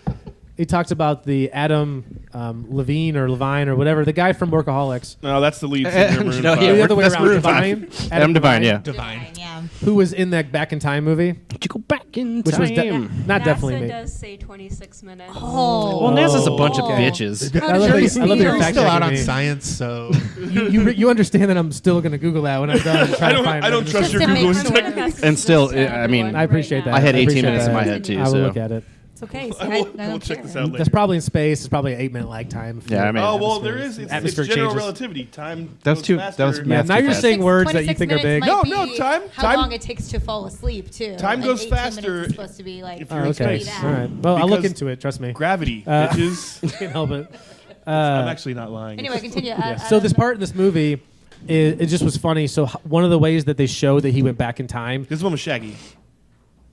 He talked about the Adam Levine or Levine or whatever, the guy from Workaholics. No, that's the lead singer. No, Maroon yeah, 5. the other way that's around. Maroon Divine. Adam Devine, yeah. Divine. Yeah. Who was in that Back in Time movie? Did you go back in Which was time? not NASA definitely me. does say 26 minutes. Oh. Well, NASA's a bunch of okay. bitches. I love that Jury's you- I love that you're still fact Still out checking on me. science, so You understand that I'm still going to Google that when I'm done. I don't trust your Just to make Googling sure. techniques. And still, I mean, I appreciate that. I had I 18 appreciate minutes in that. my head too. I will So look at it. It's okay. See, I I will don't check care. this out later. That's probably in space. It's probably an 8-minute lag time. Yeah, I mean- Oh well, Atmosphere- there is. It's atmosphere general changes. relativity. Time. That was goes too- faster. that was Yeah, math now too you're fast. saying words that you 26 think are minutes big. might No, be time- How time- long it takes to fall asleep too. Time Like goes 18 faster minutes is supposed to be like. if Oh, you're in okay. space. All right. Well, I'll look Because into it. Trust me. Gravity, Uh, bitches. Can't help it. I'm actually not lying. Anyway, continue. So this part in this movie, it just was funny. So one of the ways that they showed that he went back in time, This one was Shaggy.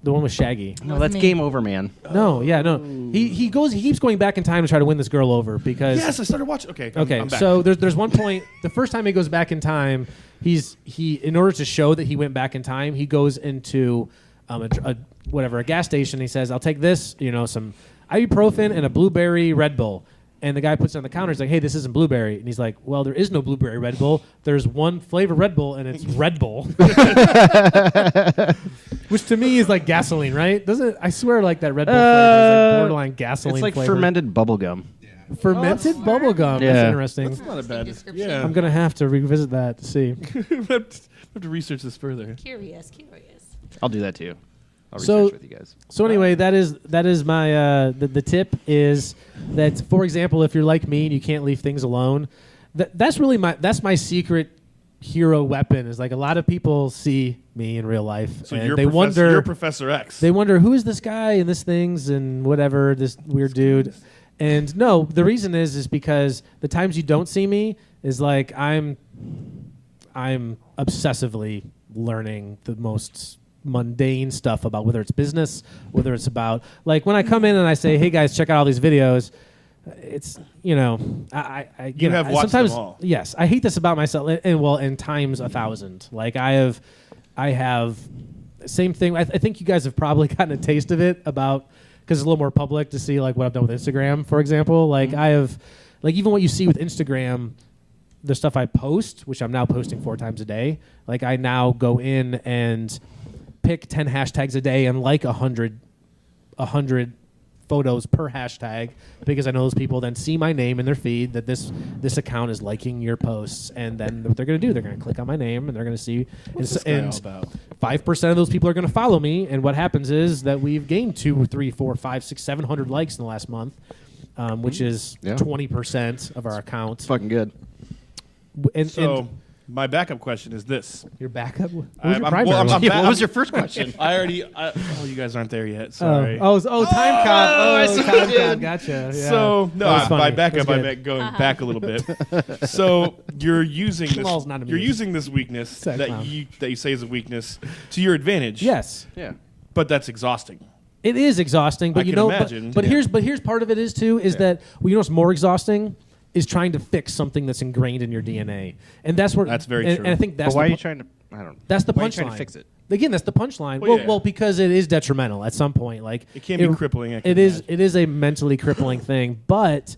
the one with Shaggy. No, that's me. game over, man. No, he keeps going back in time to try to win this girl over because Yes, I started watching. Okay. Okay, I'm back. so there's one point. The first time he goes back in time, he in order to show that he went back in time, he goes into a gas station. He says, "I'll take this, some ibuprofen and a blueberry Red Bull." And the guy puts it on the counter. He's like, "Hey, this isn't blueberry." And he's like, "Well, there is no blueberry Red Bull. There's one flavor Red Bull, and it's Red Bull." Which to me is like gasoline, right? Doesn't I swear like that Red Bull flavor is like borderline gasoline. It's like flavor. fermented bubble gum. Fermented bubble gum. Yeah. That's interesting. That's not a bad. description. Yeah. I'm gonna have to revisit that to see. I have to research this further. Curious. I'll do that too. I'll So- research with you guys. So anyway, that is my the tip is that, for example, if you're like me and you can't leave things alone, that's really my secret hero weapon. Is like a lot of people see me in real life So and you're they wonder you're Professor X. they wonder who is this guy and this things and whatever, this weird dude. And no, the reason is because the times you don't see me is like I'm obsessively learning the most mundane stuff about whether it's business, whether it's about like when I come in and I say, "Hey guys, check out all these videos." It's I You have watched sometimes them all. yes, I hate this about myself and times 1,000. Like I have same thing. I think you guys have probably gotten a taste of it about because it's a little more public to see like what I've done with Instagram, for example. Like I have like even what you see with Instagram, the stuff I post, which I'm now posting 4 times a day. Like I now go in and pick 10 hashtags a day and like 100 photos per hashtag because I know those people then see my name in their feed that this account is liking your posts, and then what they're going to do, they're going to click on my name and they're going to see and 5% of those people are going to follow me, and what happens is that we've gained 2, 3, 4, 5, 6, 700 likes in the last month, which is 20% of our account. It's fucking good. So my backup question is this. Your backup? What was I'm- your I'm- primary well, I'm- one? I'm- What was your first question? You guys aren't there yet. Sorry. time code. I see what Time you did. code. Gotcha. Yeah. So no, That was by funny. backup That's I good. meant going back a little bit. So you're using Kamal's not this. You're amused. using this weakness Sad that clown. you say is a weakness to your advantage. Yes. Yeah. but that's exhausting. It is exhausting, but I you can know, imagine. but Yeah. here's part of it is too is that you know what's more exhausting is trying to fix something that's ingrained in your DNA, and that's where That's very true. And I think that's But why are the you trying to? I don't. that's the Why are you trying to punchline. fix it? Again, that's the punchline. Well, Well, yeah. because it is detrimental at some point. Like It can be crippling, I can It is. imagine. It is a mentally crippling thing. But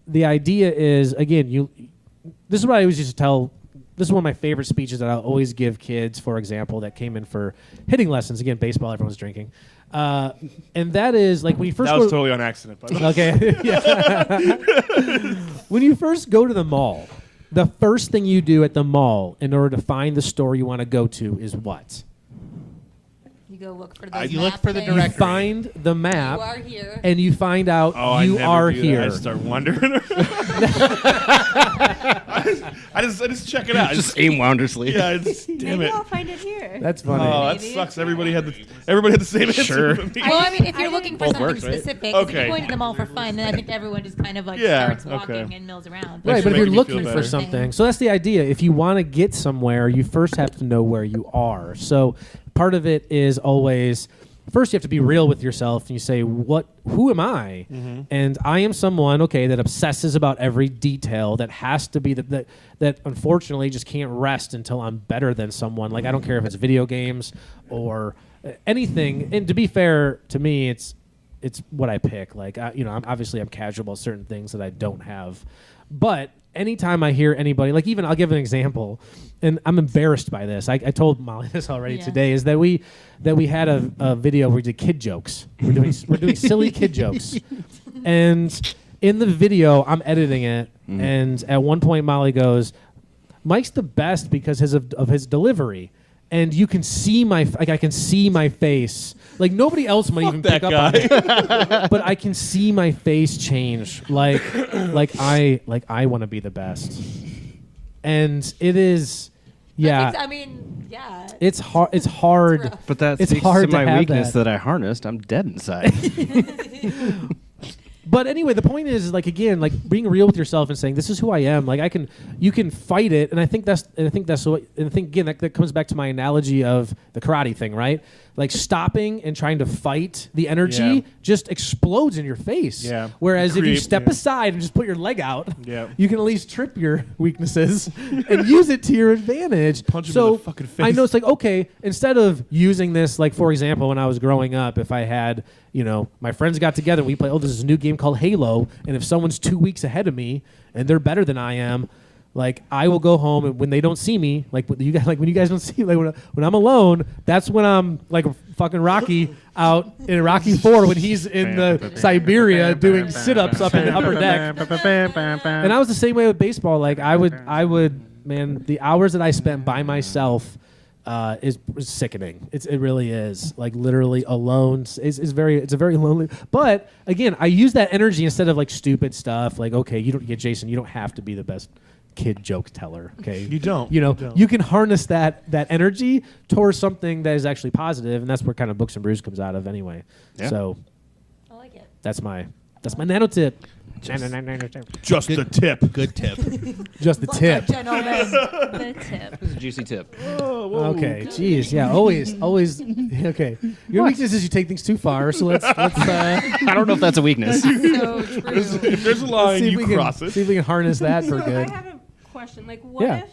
the idea is, again, this is what I always used to tell. This is one of my favorite speeches that I'll always give kids, for example, that came in for hitting lessons. Again, baseball, everyone's drinking. And that is like when you first That go was totally on accident, by the way. Okay. Yeah. When you first go to the mall, the first thing you do at the mall in order to find the store you want to go to is what? You go look for those You look map for the things. You directory. find the map. You are here. And you find out Oh, you I never are do that. here. I just start wondering. I just check it out. Just aim wandersly. Yeah, damn Maybe it. I'll find it here. That's funny. Oh, that Maybe. sucks. Everybody had the same answer. Sure. for me. Well, I mean, if I you're didn't- looking for Both something works, right? specific, 'cause if Okay. you're going to the mall for fun, then I think everyone just kind of like Yeah, starts walking okay. and mills around. Right, Thanks but for if you're making me feel looking for better. something, so that's the idea. If you want to get somewhere, you first have to know where you are. So part of it is always first you have to be real with yourself, and you say, who am I? Mm-hmm. And I am someone, that obsesses about every detail. That has to be that unfortunately just can't rest until I'm better than someone. Like I don't care if it's video games or anything. And to be fair to me, it's what I pick. Like I'm casual about certain things that I don't have, but anytime I hear anybody, like even I'll give an example, and I'm embarrassed by this. I told Molly this already Yeah. today. Is that we had a video where we did kid jokes. We're doing silly kid jokes, and in the video I'm editing it, and at one point Molly goes, "Mike's the best because of his delivery." And you can see I can see my face. Like nobody else might even pick up on it, but I can see my face change. Like I want to be the best, and it is, yeah. I mean, yeah. It's hard. It's hard. rough. But that It's speaks hard to to my have weakness that. that I harnessed. I'm dead inside. But anyway, the point is, like again, like being real with yourself and saying, "This is who I am." Like you can fight it, and I think that's what. And I think again that comes back to my analogy of the karate thing, right? Like stopping and trying to fight the energy Yeah. just explodes in your face. Yeah. Whereas if you Create- step yeah. aside and just put your leg out, Yeah. you can at least trip your weaknesses and use it to your advantage. Punch 'em in so the fucking face. I know it's like, okay, instead of using this, like for example, when I was growing up, if I had, my friends got together and we play, there's a new game called Halo, and if someone's 2 weeks ahead of me and they're better than I am, like I will go home, and when they don't see me, like when you guys don't see, like when I'm alone, that's when I'm like fucking Rocky out in Rocky 4 when he's in the Siberia doing sit-ups up in the upper deck. And I was the same way with baseball. Like I would, man, the hours that I spent by myself is sickening. It really is. Like literally alone it's a very lonely. But again, I use that energy instead of like stupid stuff. Like okay, Jason, you don't have to be the best kid joke teller. Okay, You don't. You can harness that energy towards something that is actually positive, and that's where kind of Books and Brews comes out of anyway. Yeah. So I like it. that's my nano tip. Just the tip. Good tip. Just the tip. Gentlemen. The tip. This is a juicy tip. Okay, jeez, yeah, always. Okay, your weakness is you take things too far. So let's I don't know if that's a weakness. So true. If there's a line, see if you we cross can it. see if we can harness that for So good. I have a question. Like, what Yeah. if?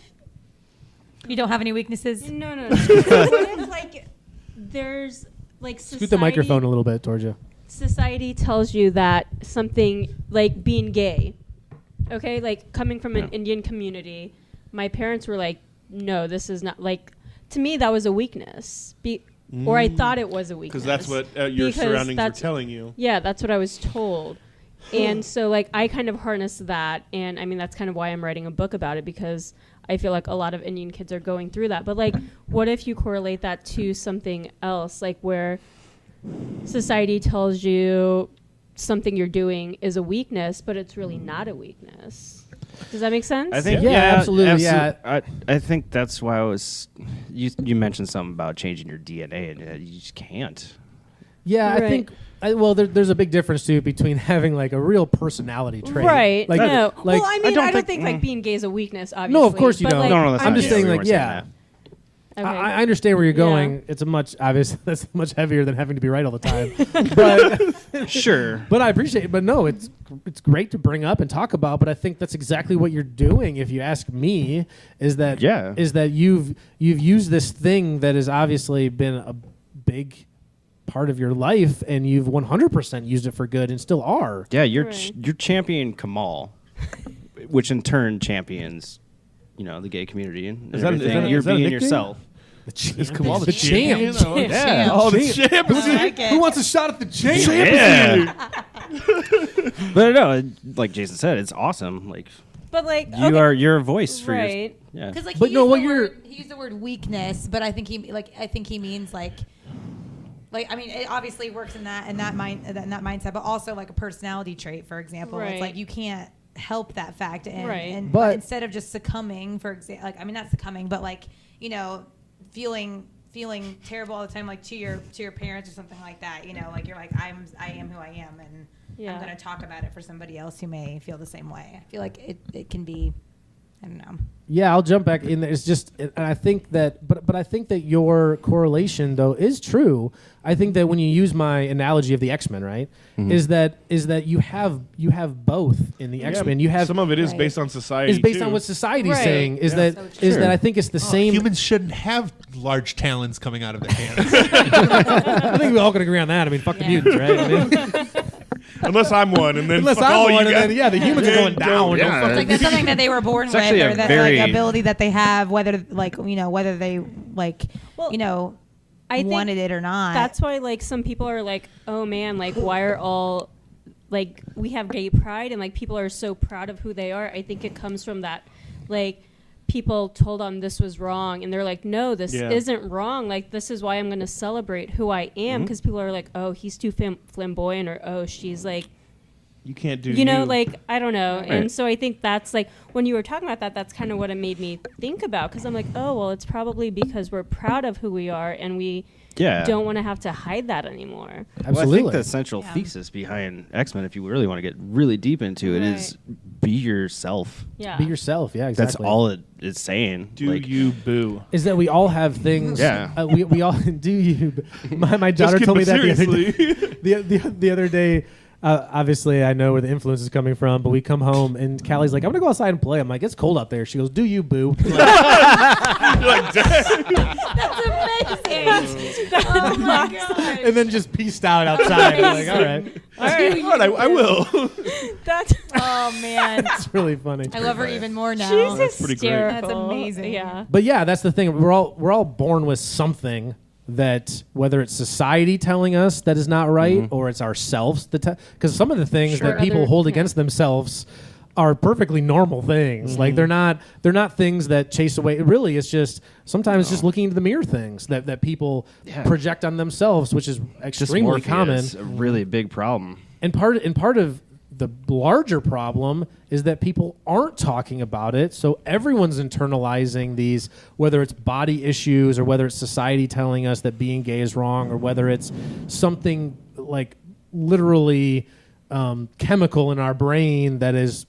You don't have any weaknesses? No. what if like there's like society, Scoot the microphone a little bit towards you. society tells you that something like being gay, okay, like coming from an Indian community, my parents were like, no, this is not like. To me, that was a weakness, or I thought it was a weakness. Because that's what your Because surroundings are that's- telling you. Yeah, that's what I was told. And so, like, I kind of harnessed that. And, I mean, that's kind of why I'm writing a book about it, because I feel like a lot of Indian kids are going through that. But, like, what if you correlate that to something else, like where society tells you something you're doing is a weakness, but it's really not a weakness? Does that make sense? I think Yeah, absolutely, yeah. I think that's why I was. You mentioned something about changing your DNA, and you just can't. Yeah, I Right. think. There's a big difference too between having like a real personality trait. Right. Like, no. Like, well, I mean, I don't think think- like being gay is a weakness, obviously. No, of course you but, don't. Like, No, that's I'm not- just yeah, saying, we like, weren't saying yeah. that. Okay. I understand where you're going. Yeah. It's a much that's much heavier than having to be right all the time. But Sure. but I appreciate it. But no, it's great to bring up and talk about. But I think that's exactly what you're doing. If you ask me, is that you've used this thing that has obviously been a big part of your life, and you've 100% used it for good, and still are. Yeah, you're Right. you're championing Komal, which in turn champions, the gay community and Is that- is everything. that- You're is that a being nickname? yourself. Is Komal the The champion? champ. Oh, Yeah. Oh, the champ. I like it. Who wants a shot at the champ? Yeah. But no, like Jason said, it's awesome. Like But like, okay, you're a voice for your, right. yeah. Because like But he no, used what the you're- word, he used the word weakness, but I think he means like I mean it obviously works in that mindset, but also like a personality trait, for example. It's Right. like you can't help that fact, and, Right. and But- instead of just succumbing, for example, like I mean not succumbing, but like feeling terrible all the time, like to your parents or something like that. Like you're like I am who I am, and Yeah. I'm going to talk about it for somebody else who may feel the same way. I feel like it can be, I don't know. Yeah, I'll jump back in there. It's just, and I think that, but I think that your correlation though is true. I think that when you use my analogy of the X-Men, right, is that you have both in the X-Men. You have some of it is Right. based on society. is based too. on what society's Right. saying. Is Yeah. that So is true. that I think it's the same. Humans shouldn't have large talons coming out of their hands. I think we all can agree on that. I mean, fuck the Yeah. mutants, right? I mean, Unless I'm one, and then unless fuck I'm all one, you and guys. then yeah, the humans are going down. Yeah. It's like that's something that they were born It's with, actually or a that very- like ability that they have, whether whether they Well, I think wanted it or not. that's why like some people are like, oh man, like why are all like we have gay pride and like people are so proud of who they are. I think it comes from that like people told them this was wrong and they're like, no, this Yeah. isn't wrong. Like this is why I'm going to celebrate who I am, because people are like, oh, he's too flamboyant, or oh, she's like, You can't do. like I don't know. Right. And so I think that's like when you were talking about that, that's kind of what it made me think about, because I'm like, oh well, it's probably because we're proud of who we are and we Yeah. don't want to have to hide that anymore. Well, I Absolutely. think the central Yeah. thesis behind X-Men, if you really want to get really deep into it, is be yourself. Yeah. Be yourself. Yeah, exactly. That's all it is saying. Do Like, you boo? Is that we all have things. Yeah. We all do. You. My Just daughter kidding, told me but that the other seriously. day. The other day. Obviously, I know where the influence is coming from, but we come home and Callie's like, "I'm gonna go outside and play." I'm like, "It's cold out there." She goes, "Do you, boo?" That's amazing. Oh my god. And then just pieced out outside. I'm like, all right, All right, I will. That's Oh man. it's really funny. I love her even more now. she's pretty great. hysterical. That's amazing. Yeah. But yeah, that's the thing. We're all born with something that, whether it's society telling us that is not right, or it's ourselves that, because some of the things Sure. that people Other- hold yeah. against themselves are perfectly normal things. Like they're not things that chase away. Really, it's just sometimes just looking into the mirror things that people Yeah. project on themselves, which is extremely dysmorphia common. is a really big problem. And part of the larger problem is that people aren't talking about it. So everyone's internalizing these, whether it's body issues or whether it's society telling us that being gay is wrong, or whether it's something like literally chemical in our brain that is,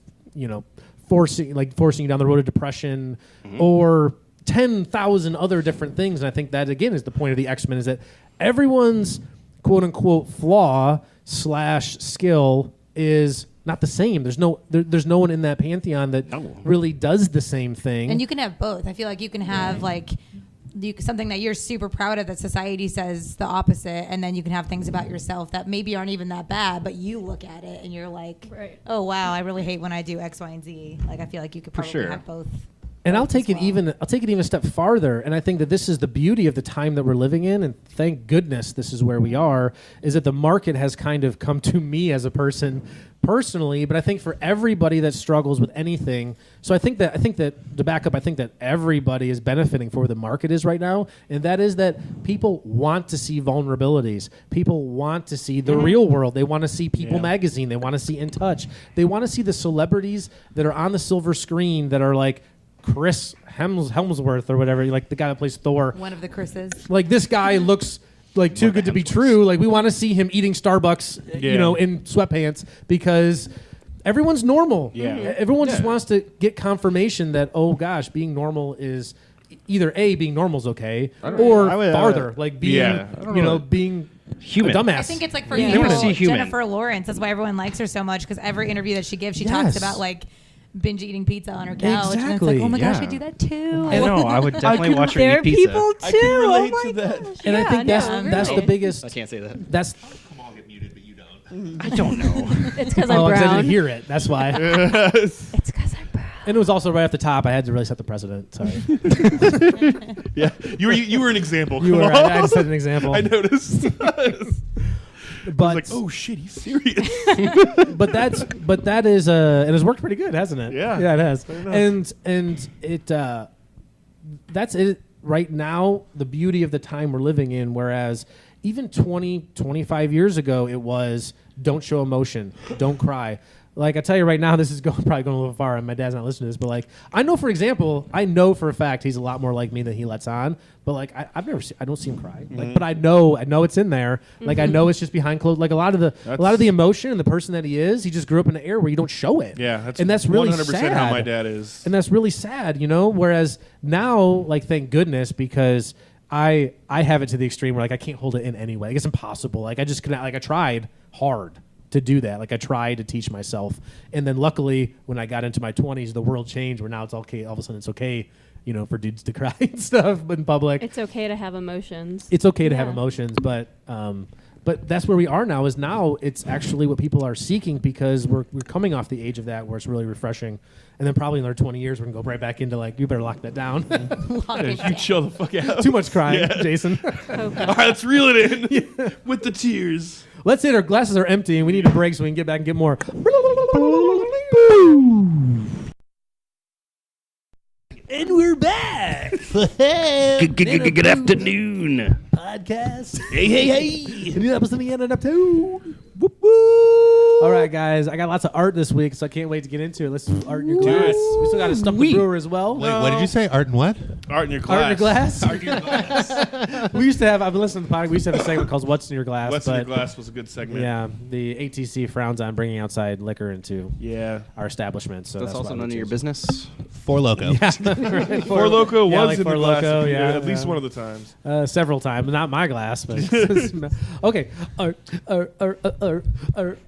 forcing you down the road of depression, or 10,000 other different things. And I think that again is the point of the X-Men, is that everyone's quote unquote flaw / skill is not the same. There's no one in that pantheon that really does the same thing. And you can have both. I feel like you can have something that you're super proud of that society says the opposite, and then you can have things about yourself that maybe aren't even that bad, but you look at it and you're like, Right. oh wow, I really hate when I do X, Y, and Z. Like I feel like you could probably sure. have both. And I'll both take as it even a step farther, and I think that this is the beauty of the time that we're living in, and thank goodness this is where we are, is that the market has kind of come to me as a person personally, but I think for everybody that struggles with anything. So I think that to back up, I think that everybody is benefiting for where the market is right now, and that is that people want to see vulnerabilities. People want to see the real world. They want to see People Magazine. They want to see In Touch. They want to see the celebrities that are on the silver screen that are like Chris Hemsworth or whatever, like the guy that plays Thor. One of the Chris's. Like this guy looks like too good to be true. Like we want to see him eating Starbucks, in sweatpants, because everyone's normal. Yeah. Everyone just wants to get confirmation that, oh gosh, being normal is either A, being normal's okay, I or would- farther, like being, Yeah. being Human. a dumbass. I think it's like, for Yeah. They wanna example, see human. Jennifer Lawrence. That's why everyone likes her so much, because every interview that she gives, she Yes. talks about like binge eating pizza on her couch. And it's Exactly. like, oh my gosh, Yeah. I do that too. I know. I would definitely watch her There eat are pizza. people too. I can relate oh to my that. gosh. And I think Yeah, that's no, the really. biggest. I can't say that. That's Kamal get muted, but you don't. I don't know. It's because I'm oh, 'cause I brown. didn't hear it. That's why. It's because I'm brown. And it was also right off the top. I had to really set the precedent. Sorry, Yeah, you were an example. you were. Kamal. I just set an example. I noticed. But like, oh shit, he's serious. but that is and it's worked pretty good, hasn't it? Yeah. it has. Fair enough. And it that's it right now. The beauty of the time we're living in, whereas even 20, 25 years ago, it was don't show emotion, don't cry. Like, I tell you right now, this is probably going a little far, and my dad's not listening to this, but like, I know for a fact he's a lot more like me than he lets on. But like, I don't see him cry. Like, but I know it's in there. Like, I know it's just behind closed. Like, a lot of the emotion and the person that he is, he just grew up in an era where you don't show it. Yeah, that's really 100% sad. how my dad is. And that's really sad, Whereas now, like, thank goodness, because I have it to the extreme where like I can't hold it in any way. Like, it's impossible. Like, I just cannot. Like, I tried hard to do that. Like, I tried to teach myself, and then luckily when I got into my 20s, the world changed where now it's okay. All of a sudden, it's okay, for dudes to cry and stuff in public. It's okay to have emotions. It's okay to have Yeah. emotions, but that's where we are now. Is now it's actually what people are seeking, because we're coming off the age of that where it's really refreshing, and then probably in another 20 years we're gonna go right back into like, you better lock that down. You chill the fuck out. Too much crying, Yeah. Jason. All right, let's reel it in with the tears. Let's say our glasses are empty and we need a break so we can get back and get more. And we're back. Good afternoon. Podcast. Hey. New episode of the end up too. Whoop, whoop. All right, guys. I got lots of art this week, so I can't wait to get into it. Let's do art in your glass. We still got to stump the brewer as well. Wait, what did you say? Art and what? Art in your Art glass. in your glass. We used to have. I've been listening to the podcast. We used to have a segment called "What's in Your Glass." What's in your but glass was a good segment. yeah, the ATC frowns on bringing outside liquor into Yeah. our establishment. So That's also why we none of your chose- business. Four Loco. Four Loco yeah, was like in Four the glass Loko, yeah, at least yeah. one of the times. Several times, not my glass, but okay. Art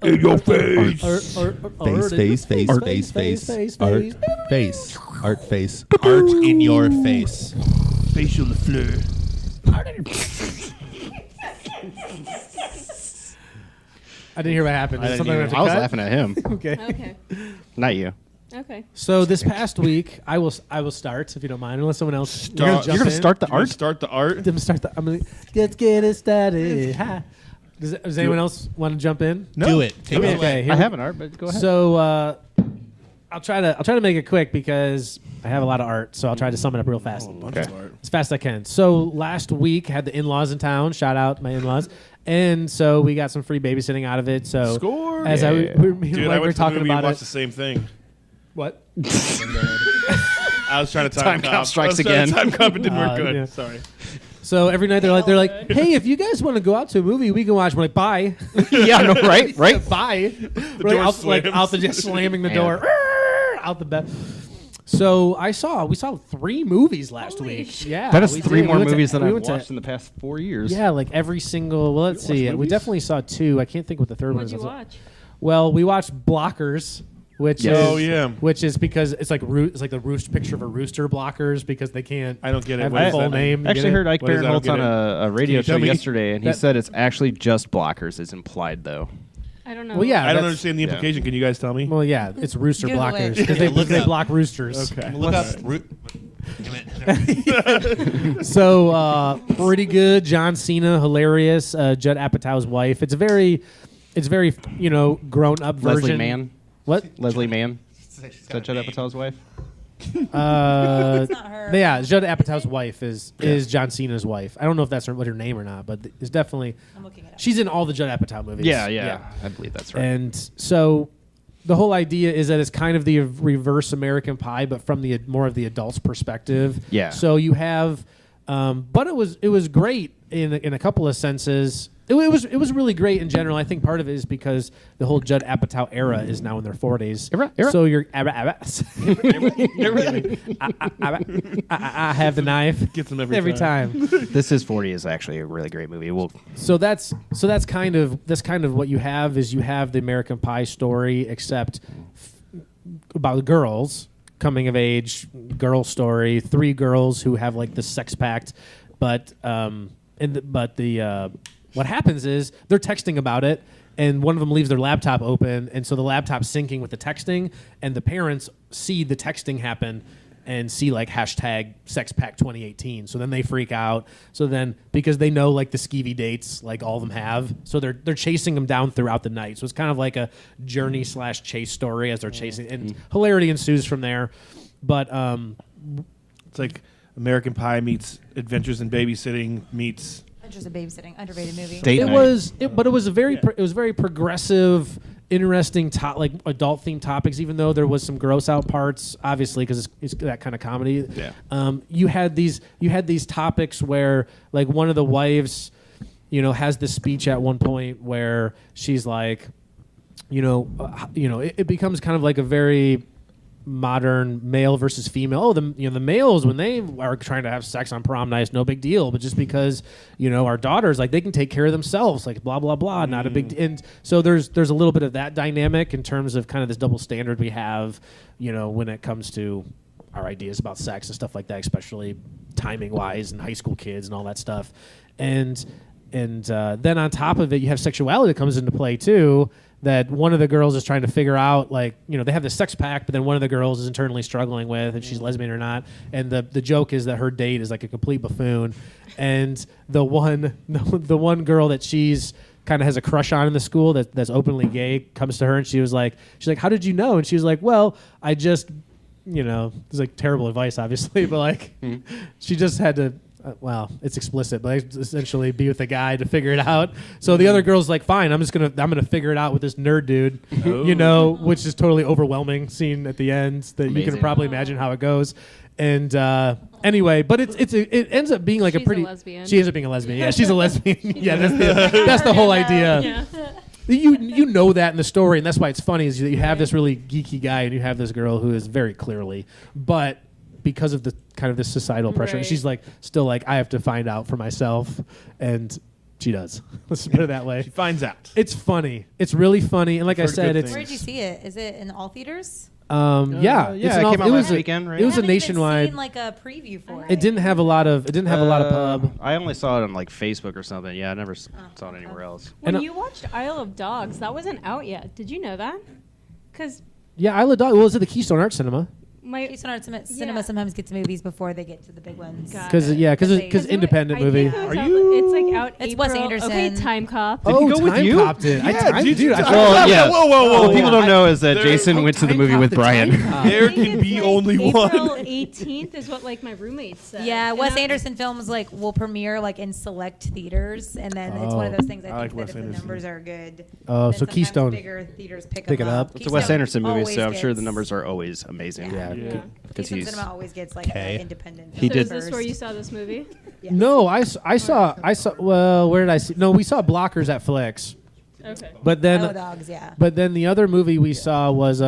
In your face. Face, Art face. Art face. Art in your face. Facial fleur. I didn't hear what happened. Is something I have to I was cut? laughing at him, Okay. Okay. not you. Okay. So this past week, I will start if you don't mind, unless someone else. You're gonna jump You're gonna in. start the You're gonna art. start the art. I'm gonna start the. Let's get it started. Ha. Does anyone else want to jump in? Do it. Take it away. Okay. I have an art, but go ahead. So I'll try to make it quick because I have a lot of art. So I'll try to sum it up real fast. Bunch of art. As fast as I can. So last week had the in-laws in town. Shout out my in-laws. And so we got some free babysitting out of it. So Score. as Yeah. me and Dude, Mike I were went to the talking movie and about watched the it. same thing. What? I was trying to Time time count strikes I was trying to again. time comp. It didn't work good. Yeah. Sorry. So every night they're like, hey, if you guys want to go out to a movie, we can watch. We're like, bye. yeah, no, right. Bye. We're door like out the slams. slamming the Man. door. Out the bed. So we saw 3 movies last Holy week. shit. Yeah, That is we 3 did. more We went to- movies than we I've went to- watched in the past 4 years. Yeah, like every single. Well, let's see. We movies? definitely saw 2. I can't think what the third one What'd is. you watch? Well, we watched Blockers, which Yes. is Oh, yeah. which is because it's like the roost picture of a rooster blockers because they can't. I don't get it. Have What the does full that mean? name. I actually heard Ike What is that? I don't Barinholtz on get a radio you tell show me? yesterday, and he That- said it's actually just blockers. It's implied, though. I don't know. Well, yeah. I don't that's- understand the implication. Can you guys tell me? Well, yeah, it's rooster Google blockers it. because Look they up. block roosters. Okay. Look up. Damn it. So pretty good. John Cena, hilarious. Judd Apatow's wife. It's very grown up version. Leslie Mann. What? Leslie Mann. Is that Judd Apatow's wife? It's not her. Yeah, Judd Apatow's wife is John Cena's wife. I don't know if that's what her name or not, but it's definitely. I'm looking it up. She's in all the Judd Apatow movies. Yeah. I believe that's right. And so the whole idea is that it's kind of the reverse American Pie, but from the more of the adult's perspective. Yeah. So you have, but it was great. in a couple of senses, it was really great in general. I think part of it is because the whole Judd Apatow era is now in their 40s. So you're I have the knife. Gets them every time. This is 40 is actually a really great movie. So that's kind of what you have is you have the American Pie story, except about girls coming of age, girl story, 3 girls who have like this sex pact, but what happens is they're texting about it, and one of them leaves their laptop open, and so the laptop's syncing with the texting, and the parents see the texting happen and see like hashtag sex pact 2018. So then they freak out. So then because they know like the skeevy dates, like all of them have, so they're chasing them down throughout the night. So it's kind of like a journey / chase story as they're chasing, and hilarity ensues from there. But it's like American Pie meets Adventures in Babysitting meets Adventures in Babysitting, underrated movie. But it was very progressive, interesting, like adult themed topics. Even though there was some gross out parts, obviously, because it's that kind of comedy. Yeah. You had these topics where like one of the wives, has this speech at one point where she's like, it becomes kind of like a very modern male versus female. Oh, the males when they are trying to have sex on prom night, no big deal. But just because our daughters, like, they can take care of themselves, like blah blah blah, not a big. And so there's a little bit of that dynamic in terms of kind of this double standard we have, when it comes to our ideas about sex and stuff like that, especially timing wise and high school kids and all that stuff. And then on top of it, you have sexuality that comes into play too. That one of the girls is trying to figure out, like, they have this sex pact, but then one of the girls is internally struggling with if she's lesbian or not. And the joke is that her date is like a complete buffoon, and the one girl that she's kind of has a crush on in the school that's openly gay comes to her, and she's like, how did you know? And she was like, well, I just, it's like terrible advice, obviously, but like, she just had to. Well, it's explicit, but essentially be with a guy to figure it out. So the other girl's like, fine, I'm gonna figure it out with this nerd dude, which is totally overwhelming scene at the end that you can probably imagine how it goes. And anyway, but it ends up being like she's a pretty. A lesbian. She ends up being a lesbian. Yeah, she's a lesbian. Yeah, that's the whole idea. Yeah. You know that in the story, and that's why it's funny is that you have this really geeky guy and you have this girl who is very clearly, but because of the kind of this societal pressure, Right. she's like still like, I have to find out for myself, and she does. Let's put it that way. she finds out. It's funny. It's really funny, and like I Heard said, good it's Where did you see it? Is it in all theaters? yeah, it came out last weekend, right? It was a I haven't even nationwide. seen like a preview for it. It didn't have a lot of pub. I only saw it on like Facebook or something. Yeah, I never saw it anywhere else. When And, you watched Isle of Dogs, that wasn't out yet. Did you know that? Because Yeah, Isle of Dogs. Well, it's at the Keystone Art Cinema. Keystone Art Cinema sometimes gets movies before they get to the big ones. Got Because it. because independent movie. Are you? It's like out. It's April. Wes Anderson. Okay, Time Cop. Oh, go with Time you? Cop did. Dude, Well, yeah. Whoa. What people don't know is that There- Jason went to the movie with Brian. There can be only April one. 18th is what like my roommate said. Yeah, And Wes I- Anderson films like will premiere like in select theaters, and then it's one of those things. I like think Wes that if the Anderson. numbers are good, Oh, then so sometimes Keystone bigger theaters pick pick them it up. It's a Wes Keystone Anderson movie, always so I'm sure the gets- numbers are always amazing. Yeah. Yeah. Because Keystone he's Cinema always gets like independent. He So did is this where you saw this movie? No, I saw. Well, where did I see? No, we saw Blockers at Flicks, Okay. but then Dogs, yeah. But then the other movie we saw was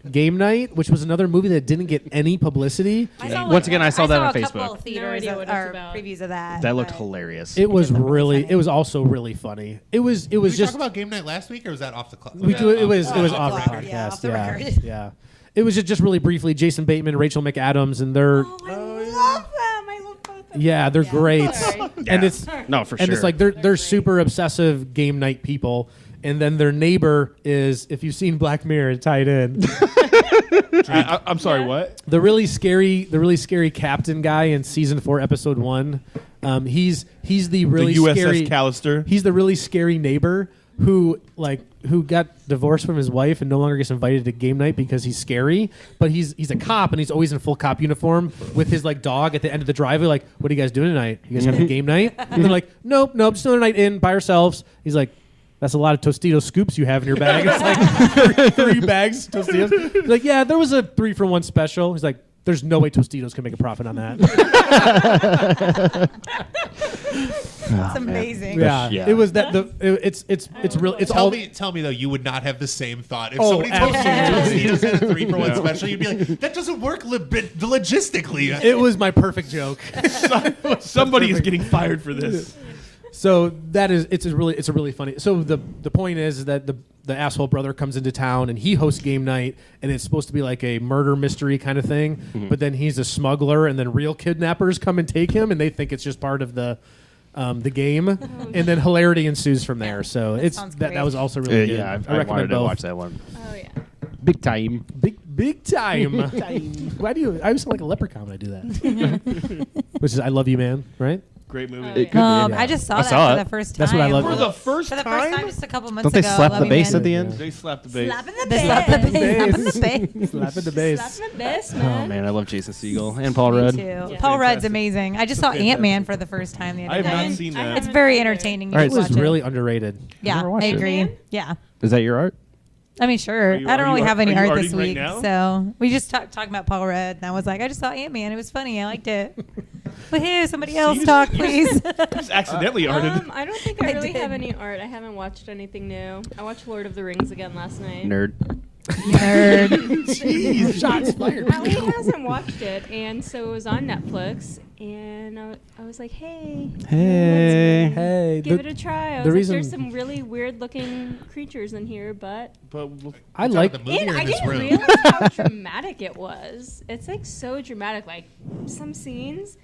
Game Night, which was another movie that didn't get any publicity. Once again, I saw that on a couple Facebook. of theaters idea what it's or about. previews of that. That looked but- hilarious. It was It was really. funny. It was also really funny. It was Did we just. talk about Game Night last week, or was that off the clock? We do. It was off off the the record. podcast. Yeah, off the Yeah, record. yeah. It was just really briefly. Jason Bateman, Rachel McAdams, and they're Oh, I love them. I love both of them. yeah, they're great. Sorry. And it's No, for and sure. it's like they're super obsessive game night people. And then their neighbor is, if you've seen Black Mirror, tied in. I'm sorry, Yeah. what? the really scary captain guy in season 4, episode 1. He's the really the USS scary. Callister. He's the really scary neighbor who got divorced from his wife and no longer gets invited to game night because he's scary. But he's a cop and he's always in full cop uniform with his like dog at the end of the driveway. Like, what are you guys doing tonight? You guys having game night? And they're like, nope, just another night in by ourselves. He's like, that's a lot of Tostitos scoops you have in your bag. It's like 3 bags of Tostitos. He's like, yeah, there was a 3-for-1 special. He's like, There's no way Tostitos can make a profit on that. It's amazing. Yeah. Yeah. It was that it's real. It's all. Tell me though, you would not have the same thought if Oh, somebody told you absolutely. Tostitos had a 3-for-1 special. You'd be like, that doesn't work logistically. It was my perfect joke. Somebody is getting fired for this. So that is it's a really funny. So the point is that the asshole brother comes into town and he hosts game night, and it's supposed to be like a murder mystery kind of thing. But then he's a smuggler, and then real kidnappers come and take him, and they think it's just part of the game, and then hilarity ensues from there. So it's sounds that great. was also really good. Yeah, I recommend wanted to both. watch that one. Oh yeah. Big time. Big time. Why do you? I always sound like a leprechaun when I do that. Which is I Love You, Man. Right? Great movie. Oh, It yeah. could be, yeah. I just saw I that saw for it. the first time. That's what I love. For the first For the time? first time, just a couple months Don't they ago. slap Love the You, bass Man. at the end? They slapped the bass. Slapping the They slapped the bass. bass. Slapping the bass. Slapping the bass. Slapping the bass, Oh man. man, I love Jason Segel and Paul Me Rudd. too. Yeah. Paul Rudd's Fantastic. amazing. I just saw Fantastic. Ant-Man for the first time the I other have day. not seen that. It's very entertaining. You It should was watch really it. underrated. Yeah, Never watched I it. agree. Ant-Man? Yeah. Is that your art? I mean, sure. Are you- I don't are really you- have any are you art this arting right week, now? so we just talking about Paul Rudd, and I was like, I just saw Ant-Man. It was funny. I liked it. Woohoo! Somebody else talk, please. Just accidentally arted. I don't think I I really did. have any art. I haven't watched anything new. I watched Lord of the Rings again last night. Nerd. Nerd. Jeez, shots fired. Ali hasn't watched it, and so it was on Netflix, and I was like, hey, Hey. Hey, give it a try. I the was like, reason- there's some really weird-looking creatures in here, but But I like. the movie and or I in this didn't room? realize how dramatic it was. It's like so dramatic, like some scenes.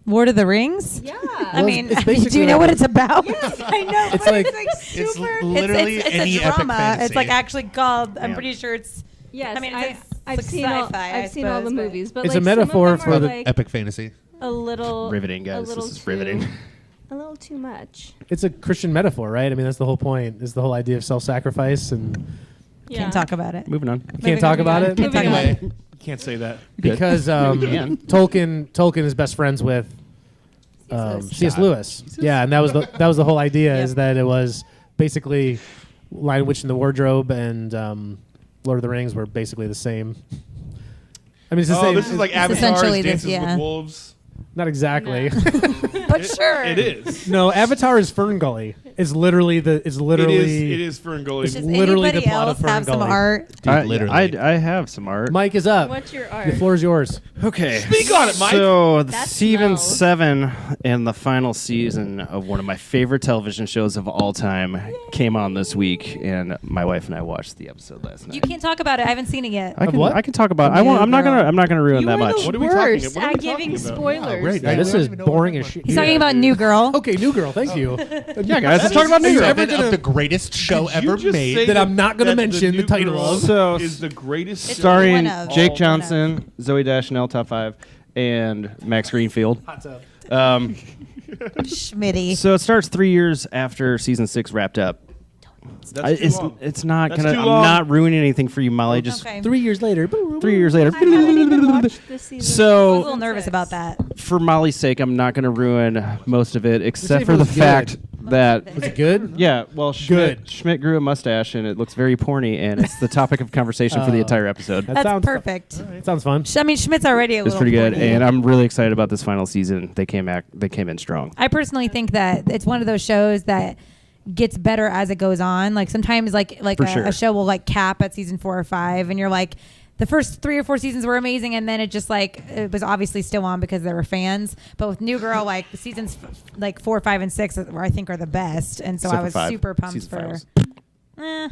Lord of the Rings. Yeah. I mean, it's basically do you know like- what it's about? Yes, I know. It's but like- it's like It's super. literally it's any a epic drama. fantasy. It's like actually called. I'm Yeah. pretty sure it's. Yes, I mean, it's I've like seen all. sci-fi, I I've seen all the suppose, but- movies, but It's like a metaphor some for of them the are like Epic fantasy. a little Riveting, a guys. little This is too- riveting. A little too much. It's a Christian metaphor, right? I mean, that's the whole point. Is the whole idea of self-sacrifice, and Yeah. Can't talk about it. Moving on. you can't talk about it Can't talk about Anyway, it. you can't say that. because can. Tolkien is best friends with C.S. Lewis. Yeah, and that was the whole idea Yep. is that it was basically Lion, Witch, and the Wardrobe and Lord of the Rings were basically the same. I mean, it's the Oh, same. this is like Avatar's essentially Dances this, yeah. with Wolves. not exactly. But sure. It is. No, Avatar is Ferngully. It's literally It is Fern Gully. Does literally the anybody plot else of have some Ferngully. art? Dude, literally. I have some art. Mike is up. What's your The art? floor is yours. Okay. Speak on it, Mike. So, That season smells. 7 and the final season of one of my favorite television shows of all time came on this week, and my wife and I watched the episode last night. You can't talk about it. I haven't seen it yet. I can, what? I can talk about. New I'm not Girl. gonna ruin You that are much. the What are we talking worst about? What are we at talking giving about? spoilers. great. Yeah, I this don't is even know boring what as we're shit. He's talking about New Girl. Okay, New Girl. Thank you. Yeah, guys, let's talk about New Are you Girl. ever Seven gonna- of the greatest show Did you ever just made. say That I'm not gonna that mention the New title Girl of. So- is the greatest. It's Starring one of. Jake One Johnson, Zoe Deschanel, top 5, and Max Greenfield. Hot tub. Schmitty. So it starts 3 years after season 6 wrapped up. That's too long. It's not That's gonna. too I'm long. not ruining anything for you, Molly. Just Okay. 3 years later. 3 years later. I haven't even watched this season. I was a So little nervous about that. for Molly's sake, I'm not going to ruin most of it, say except if for it the was fact that. Was it good? Yeah, well, Good. Schmidt grew a mustache, and it looks very porny, and it's the topic of conversation for the Oh. entire episode. That That's sounds perfect. Sounds fun. I mean, Schmidt's already a It's little pretty good, corny. and I'm really excited about this final season. They came in strong. I personally think that it's one of those shows that gets better as it goes on. Like sometimes like For a, sure. a show will like cap at season 4 or 5 and you're like the first 3 or 4 seasons were amazing and then it just like it was obviously still on because there were fans. But with New Girl, like the seasons like 4, 5, and 6 I think are the best. And so Except I for was 5. super pumped Season 5 for was-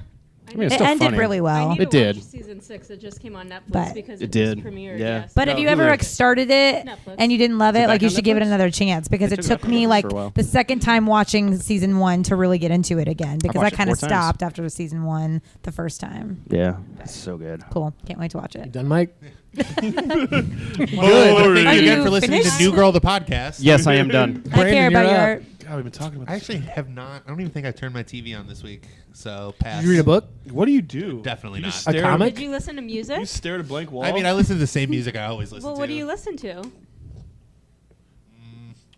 I mean, it's it still ended funny. really I well. need It to did. watch season 6. It just came on Netflix But- because It it did. just premiered. Yeah. Yes. But if No, you ever Hulu. like started it Netflix. and you didn't love Is it, it like back you on should give it Netflix? another chance because They it took it took off me Netflix like for a while. the second time watching season 1 to really get into it again because I watched it kind of 4 times. stopped after season 1 the first time. Yeah, it's so good. Cool. Can't wait to watch You it. done, Mike? Thank Are you again you for listening finished? to New Girl, the podcast. Yes, I am done. I care Brandon, about you're your up. art. God, we've been talking about I this. actually have not. I don't even think I turned my TV on this week. So pass. Did you read a book? What do you do? Definitely You just not. A stare- comic? Did you listen to music? You stare at a blank wall. I mean, I listen to the same music I always listen Well, to. what do you listen to?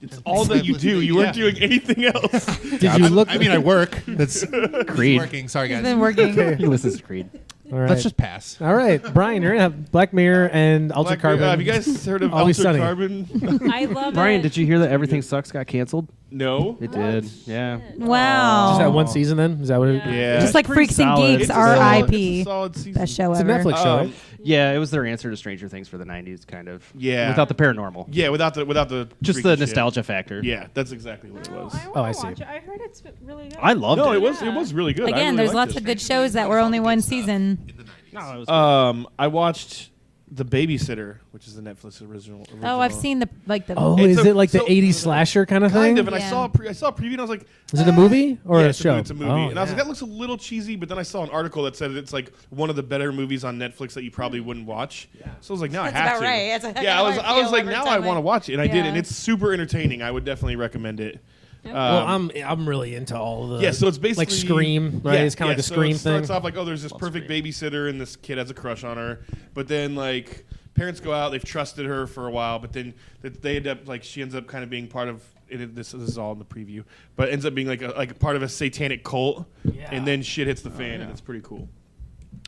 it's all that you do. You weren't doing anything else. Did you look? I mean, I work. That's Creed. Working. Sorry, He's guys. been working. He listens to Creed. All right. Let's just pass. All right, Brian, you're gonna have Black Mirror and Altered Black Mirror, Carbon. have you guys heard of Always Altered Sunny. Carbon? I love Brian, it. did you hear that Everything Sucks got canceled? No. It did. Yeah. Wow. Just that one season, then? Is that what it? Yeah. Just like Pretty Freaks and solid. Geeks, It's a solid- R.I.P. it's a solid season. Best show It's a ever. Netflix show, Um, right? Yeah, it was their answer to Stranger Things for the '90s, kind of. Yeah. Without the paranormal. Yeah, without the Just freaky the shit. nostalgia factor. Yeah, that's exactly what it was. Oh, I see. Watch it. I heard it's really good. I loved No, it. it was really good. I Again, really there's liked lots it. of good shows that were only one season. In the 90s. No, it was I watched The Babysitter, which is the Netflix original. Oh, I've seen the Oh, It's is a- it like the so- 80s slasher kind of thing? Kind of, and I Yeah. saw I saw a preview and I was like, Is it a movie or yeah, a show? It's a movie, Oh, and I was like, yeah. that looks a little cheesy. But then I saw an article that said it's like one of the better movies on Netflix that you probably wouldn't watch. So I was like, now That's I have about to. right. That's Yeah, I was how I feel like, every now time I want to watch it, and I did, Yeah. and it's super entertaining. I would definitely recommend it. Well, I'm really into all the Yeah, so it's basically like Scream, right? Yeah, it's kind of like a so Scream it starts thing. off like, oh, there's this perfect babysitter, and this kid has a crush on her. But then like parents go out, they've trusted her for a while, but then they end up like she ends up kind of being part of it. This is all in the preview, but ends up being like a part of a satanic cult, and then shit hits the fan, and it's pretty cool.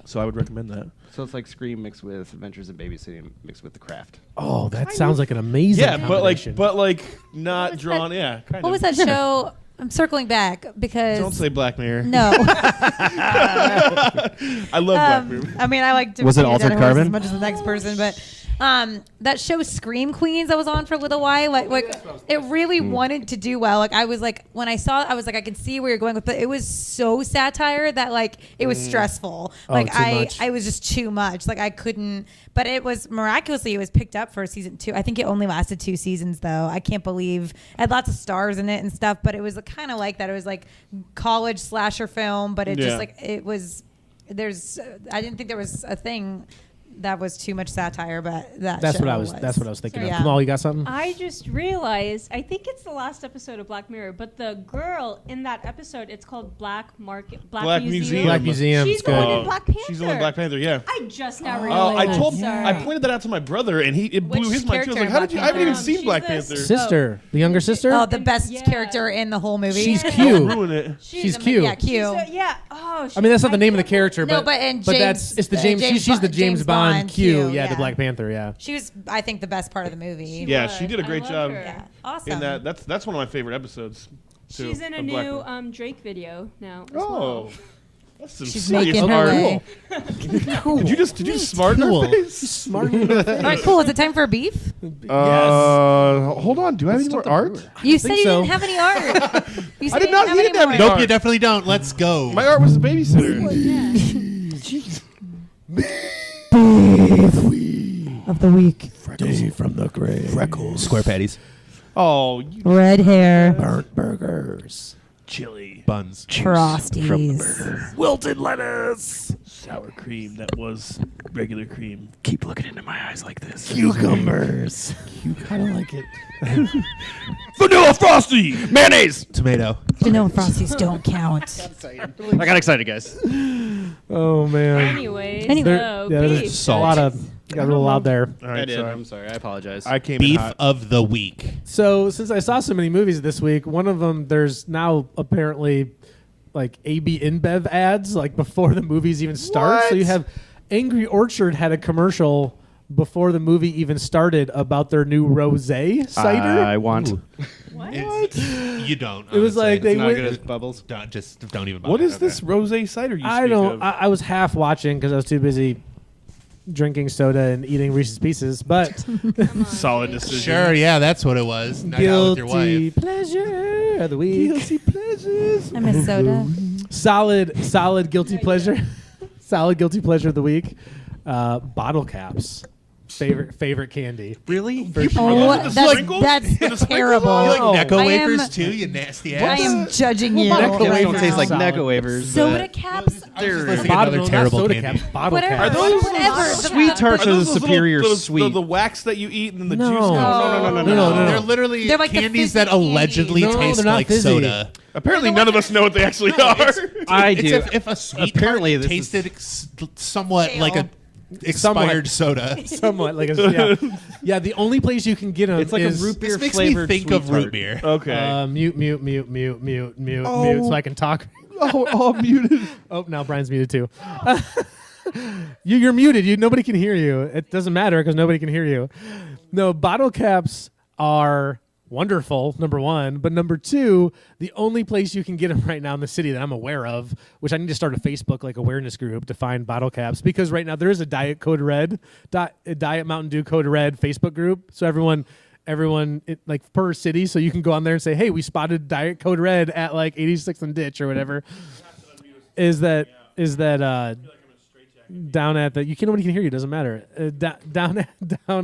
So I would recommend that. So it's like Scream mixed with Adventures in Babysitting mixed with The Craft. Oh, that sounds like an amazing Yeah, combination. but like not was drawn. that- Yeah, kind What of. was that show? I'm circling back because Don't say Black Mirror. no. I love Black Mirror. I mean, I like to Was it beat a Altered dead horse Carbon? as much as the next person, but that show Scream Queens that was on for a little while, like it really wanted to do well. Like I was like when I saw it, I was like I can see where you're going with it. It was so satire that like it was stressful. Like too much. I was just too much. Like I couldn't. But it was miraculously it was picked up for season 2. I think it only lasted 2 seasons though. I can't believe it had lots of stars in it and stuff. But it was kind of like that. It was like college slasher film, but it Yeah. just like it was. I didn't think there was a thing that was too much satire, but that's show what I was thinking So, of. yeah. Kamal, you got something? I just realized, I think it's the last episode of Black Mirror, but the girl in that episode, it's called Black Museum. Black Museum. Black Museum. She's It's the one good. in Black Panther. She's the one in Black Panther. Yeah. I just now Oh, realized. I pointed that out to my brother, and it blew Which his mind too. I was character like, in how did you? I haven't even Black seen She's Black the Panther. Sister, the younger sister. Oh, the best Yeah. character in the whole movie. She's Don't cute. ruin it. She's cute. Yeah, cute. Yeah. Oh, I mean, that's not the name of the character, No, but but in that's James- it's the James. James she's the Bond- James James Bond Bond Q. Q, Yeah, the yeah. Black Panther. Yeah. She was, I think, the best part of the movie. Yeah, she did a I great love job. her. Yeah, awesome. In that, that's one of my favorite episodes. Too, She's in a of Black new Mirror. Drake video now. As Oh, well. that's some She's serious making her art. way. Did you just smart in her face? Smart. All right, cool. Is it time for beef? Hold on. Do I have any more art? You said you so. didn't have any art. You said I did you not. have He didn't have more. any Nope, art. you definitely don't. Let's go. My art was the babysitter. Of the week. Dave from the grave. Freckles. Square patties. Oh, you Red hair. Burnt burgers. chili. Buns. Frosties. Wilted lettuce. Sour cream that was regular cream. Keep looking into my eyes like this. Cucumbers. You kind of like it. Vanilla Frosty! Mayonnaise. Tomato. Vanilla Frosties don't count. I got excited, guys. Oh man. Anyways, Anyway. so Yeah, there's beef. Salt. a lot of got a little loud there. All right, I did. sorry. I'm sorry. I apologize. I came in Beef hot. of the week. So since I saw so many movies this week, one of them there's now apparently like AB InBev ads like before the movies even start. So you have Angry Orchard had a commercial before the movie even started about their new rosé cider. I want. What? You don't. It was honestly. like they Not went- good as bubbles. Don't even. What bother. is this rosé cider you I speak don't. of? I was half watching because I was too busy drinking soda and eating Reese's Pieces. But Solid decision. Sure, yeah, that's what it was. Night out with your guilty wife. pleasure of the week. Guilty pleasures. I miss soda. Solid guilty pleasure. Solid guilty pleasure of the week. Bottle caps. Favorite candy. Really? Oh, the sprinkles? that's The sprinkles terrible. on? You like Necco I am- wafers too, you nasty I ass? am judging you. Necco They wafers don't taste like Solid. Necco wafers. Soda but caps. I was just listening to Bottle, another not terrible soda candy. caps. Bottle Whatever. caps. Are those Whatever. Sweet tarts Are are the those those superior little, sweet. The wax that you eat and then the No. juice No, comes no, out? They're literally They're like the candies that fizzy candy. allegedly No, taste they're not like fizzy. soda. Apparently, none of us know what they actually are. I It's do. if a sweet Apparently tart this tasted somewhat like a Somewhat. expired soda. Somewhat like yeah. The only place you can get them It's like is a root beer This makes me flavored think sweet of root tart. beer. Okay. mute, so I can talk. All muted. Oh, now Brian's muted too. You're muted. Nobody can hear you. It doesn't matter because nobody can hear you. No, bottle caps are wonderful, number one. But number two, the only place you can get them right now in the city that I'm aware of, which I need to start a Facebook awareness group to find bottle caps, because right now there is a Diet Code Red, Diet Mountain Dew Code Red Facebook group. So everyone per city, so you can go on there and say, hey, we spotted Diet Code Red at 86th and Ditch or whatever. Is that down at the nobody can hear you, doesn't matter. Down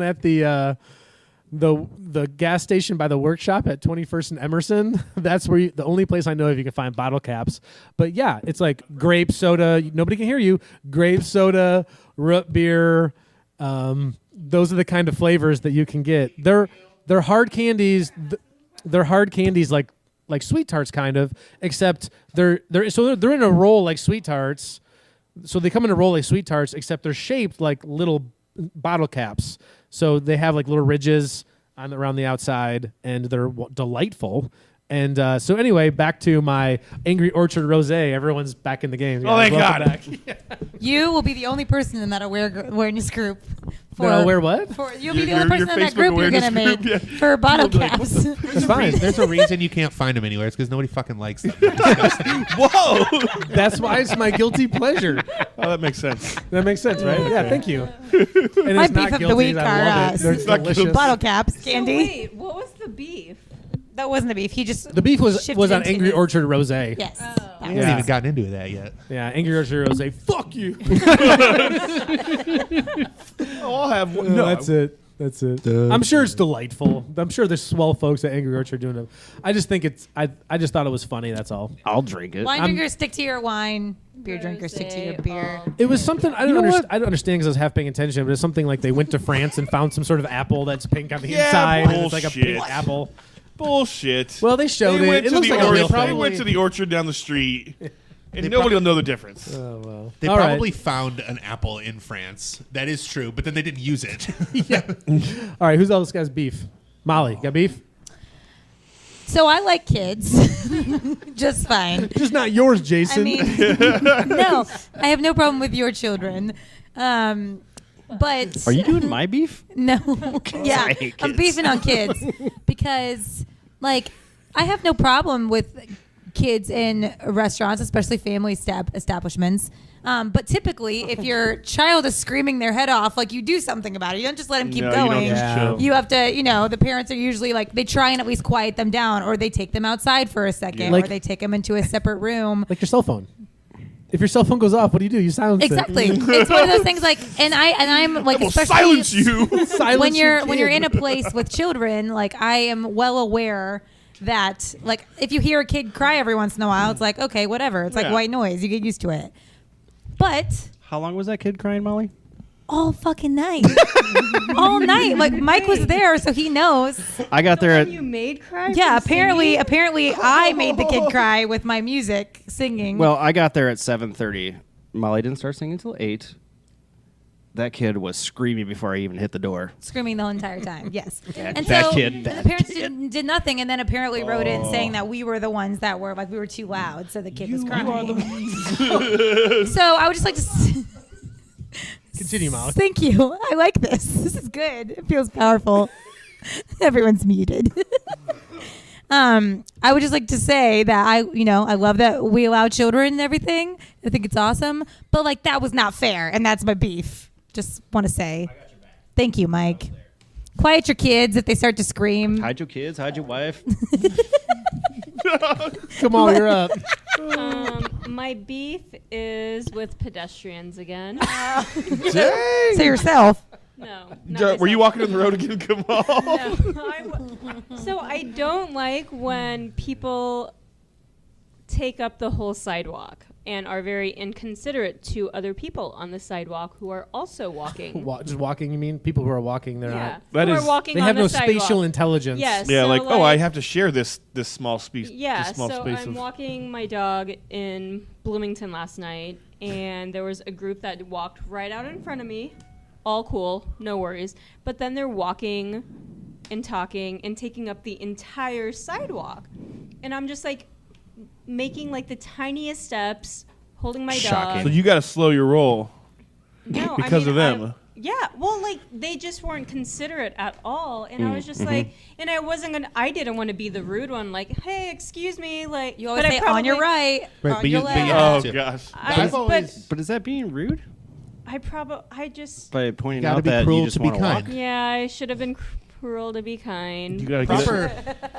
at the gas station by the workshop at 21st and Emerson. That's where the only place I know of you can find bottle caps. But yeah, it's like grape soda. Nobody can hear you. Grape soda, root beer. Those are the kind of flavors that you can get. They're hard candies. They're hard candies like Sweet Tarts kind of, except they're in a roll like Sweet Tarts. So they come in a roll like Sweet Tarts, except they're shaped like little bottle caps. So they have little ridges around the outside, and they're delightful. And so anyway, back to my Angry Orchard Rosé. Everyone's back in the game. Oh, thank God. Back. You will be the only person in that awareness group. Aware what? You'll be the only person in that group you're going to make for bottle caps. It's fine. There's a reason you can't find them anywhere. It's because nobody fucking likes them. Whoa! That's why it's my guilty pleasure. Oh, that makes sense. That makes sense, right? Yeah, thank you. And My it's beef not of the guilty. week I love are it. They're delicious. bottle caps, candy. Wait, what was the beef? That wasn't the beef. He just The beef was shifted on into Angry me. Orchard Rosé. Yes. Oh. We Yeah. haven't even gotten into that yet. Yeah, Angry Orchard Rosé. Fuck you. Oh, I'll have one. No, that's it. That's it. I'm sure it's delightful. I'm sure there's swell folks at Angry Orchard doing it. I just think I just thought it was funny. That's all. I'll drink it. Wine drinkers stick to your wine. Beer drinkers stick to your beer. It was something I don't understand because I was half paying attention, but it's something like they went to France and found some sort of apple that's pink on the inside. And it's like a pink bullshit. apple. Bullshit. Well, they showed it. It looks like a real probably thing. went to the orchard down the strerit, and nobody will know the difference. Oh well. They All probably right. found an apple in France. That is true, but then they didn't use it. All right. Who's else guy's beef? Molly, got beef? So I like kids just fine. Just not yours, Jason. I mean, no, I have no problem with your children. But Are you doing my beef? no, yeah, I hate I'm kids. beefing on kids because, I have no problem with kids in restaurants, especially family establishments. But typically, if your child is screaming their head off, you do something about it. You don't just let them keep No, you don't going. just chill. You have to, the parents are usually they try and at least quiet them down, or they take them outside for a second, Yeah. or they take them into a separate room. Like your cell phone. If your cell phone goes off, what do? You silence Exactly. it. It's one of those things I'm I will especially silence you. Silence when your you're kid. in a place with children, I am well aware that if you hear a kid cry every once in a while, it's okay, whatever. It's like Yeah. white noise. You get used to it. But How long was that kid crying, Molly? all fucking night. All night. Mike was there, so he knows. I got there at. You made cry? Yeah, from singing? apparently I made the kid cry with my music singing. Well, I got there at 7:30. Molly didn't start singing until 8. That kid was screaming before I even hit the door. Screaming the whole entire time. Yes. And that so kid, the that parents did nothing, and then apparently wrote in saying that we were the ones that were we were too loud, so the kid was crying. So I would just like to Continue, Molly. thank you. I like this. This is good. It feels powerful. Everyone's muted. I would just like to say that I love that we allow children and everything. I think it's awesome, but that was not fair, and that's my beef. Just want to say, thank you, Mike. Quiet your kids if they start to scream. Hide your kids, hide your wife. Come on, you're up. My beef is with pedestrians again. Say yourself. No. Were you walking on the road again, Komal? So I don't like when people take up the whole sidewalk and are very inconsiderate to other people on the sidewalk who are also walking. Just walking, you mean? People who are walking, they're Yeah, not. That who is- are walking They on have the no sidewalk. spatial intelligence. Yes. Yeah, so I have to share this small space. Yeah, this small so space I'm of. walking my dog in Bloomington last night, and there was a group that walked right out in front of me. All cool, no worries. But then they're walking and talking and taking up the entire sidewalk. And I'm just making the tiniest steps, holding my Shocking. So dog. you got to slow your roll. No, Because of them. Yeah, well, like they just weren't considerate at all, and I was just like, and I didn't want to be the rude one, like, hey, excuse me, like, You always but say I probably, on your right, Right, on but your you- but left. you- Oh too. gosh. I've always But is that being rude I just, by pointing gotta out be that cruel you just to be want to walk? kind. yeah, I should have been cruel to be kind. You gotta Proper,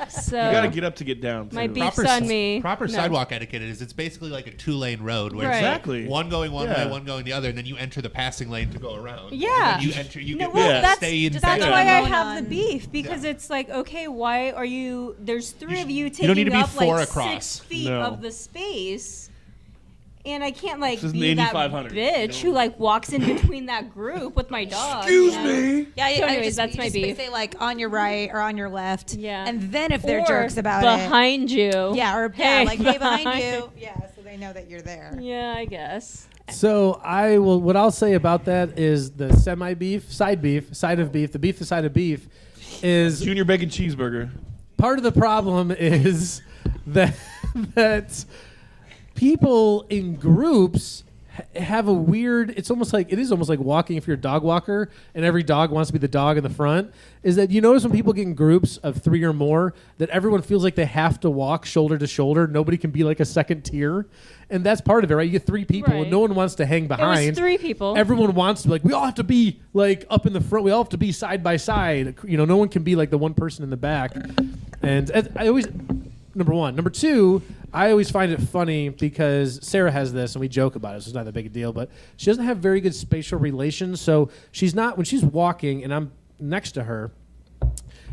So you gotta get up to get down. my too. beef's on me. proper No. sidewalk etiquette is it's basically like a 2-lane road where Right. it's like Exactly. one going one Yeah. way, one going the other, and then you enter the passing lane to go around. Yeah. And then you enter. You No, get well, Yeah. that's stay in. that's stay why on. I Going have on. the beef because it's like, okay, why are you? There's three of you you taking don't need to be up 4 like across. 6 feet No. of the space, and I can't like This is be an that 8500. bitch who like walks in between that group with my dog. Excuse you know? me. Yeah, So I anyways, just, that's you my just beef. say like on your right or on your left. Yeah. And then if they're Or jerks about it. behind you. Yeah, or Hey, like hey behind you. Yeah, so they know that you're there. Yeah, I guess. So what I'll say about that is the side of beef, the side of beef is Junior bacon cheeseburger. part of the problem is that people in groups have a weird, it is almost like walking if you're a dog walker and every dog wants to be the dog in the front, is that you notice when people get in groups of 3 or more that everyone feels like they have to walk shoulder to shoulder. Nobody can be like a second tier. And that's part of it, right? You get 3 people Right. and no one wants to hang It behind. was 3 people. Everyone wants to be like, we all have to be like up in the front. We all have to be side by side. You know, no one can be like the one person in the back. And I always, number one. Number two, I always find it funny because Sarah has this and we joke about it, so it's not that big a deal, but she doesn't have very good spatial relations. So she's not, when she's walking and I'm next to her,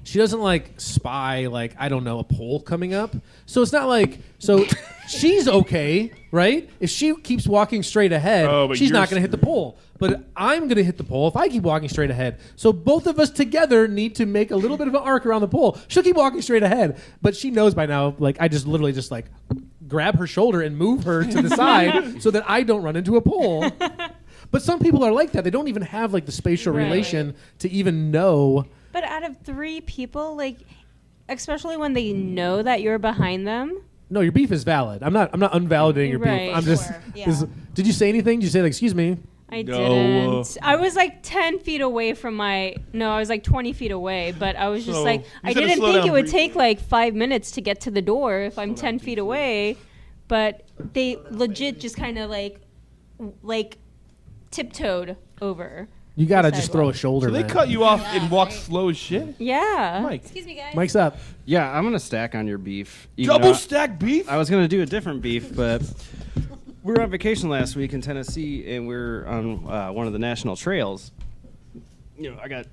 she doesn't like spy like, I don't know, a pole coming up. So it's not like, so she's okay, right? If she keeps walking straight ahead, Oh, but she's you're not going to hit the pole. But I'm going to hit the pole if I keep walking straight ahead. So both of us together need to make a little bit of an arc around the pole. She'll keep walking straight ahead, but she knows by now, like I just literally just like grab her shoulder and move her to the side so that I don't run into a pole. But some people are like that. They don't even have like the spatial Right. relation to even know. But out of 3 people, like, especially when they know that you're behind them. No, your beef is valid. I'm not unvalidating your Right. beef. I'm just. Sure, yeah. Did you say anything? Did you say like, excuse me? I No. didn't. I was like 10 feet away from my. No, I was like 20 feet away. But I was just So, like, you I said to didn't slow think down it would briefly. take like 5 minutes to get to the door if I'm 10 feet away. But they legit just kind of like tiptoed over. You gotta The just throw a sidewalk. shoulder. So they then. cut you off and walk slow as shit. Yeah. Mike. Excuse me, guys. Mike's up. Yeah, I'm gonna stack on your beef. even Double though stack beef? I was gonna do a different beef, but we were on vacation last week in Tennessee, and we are on one of the national trails. You know, I got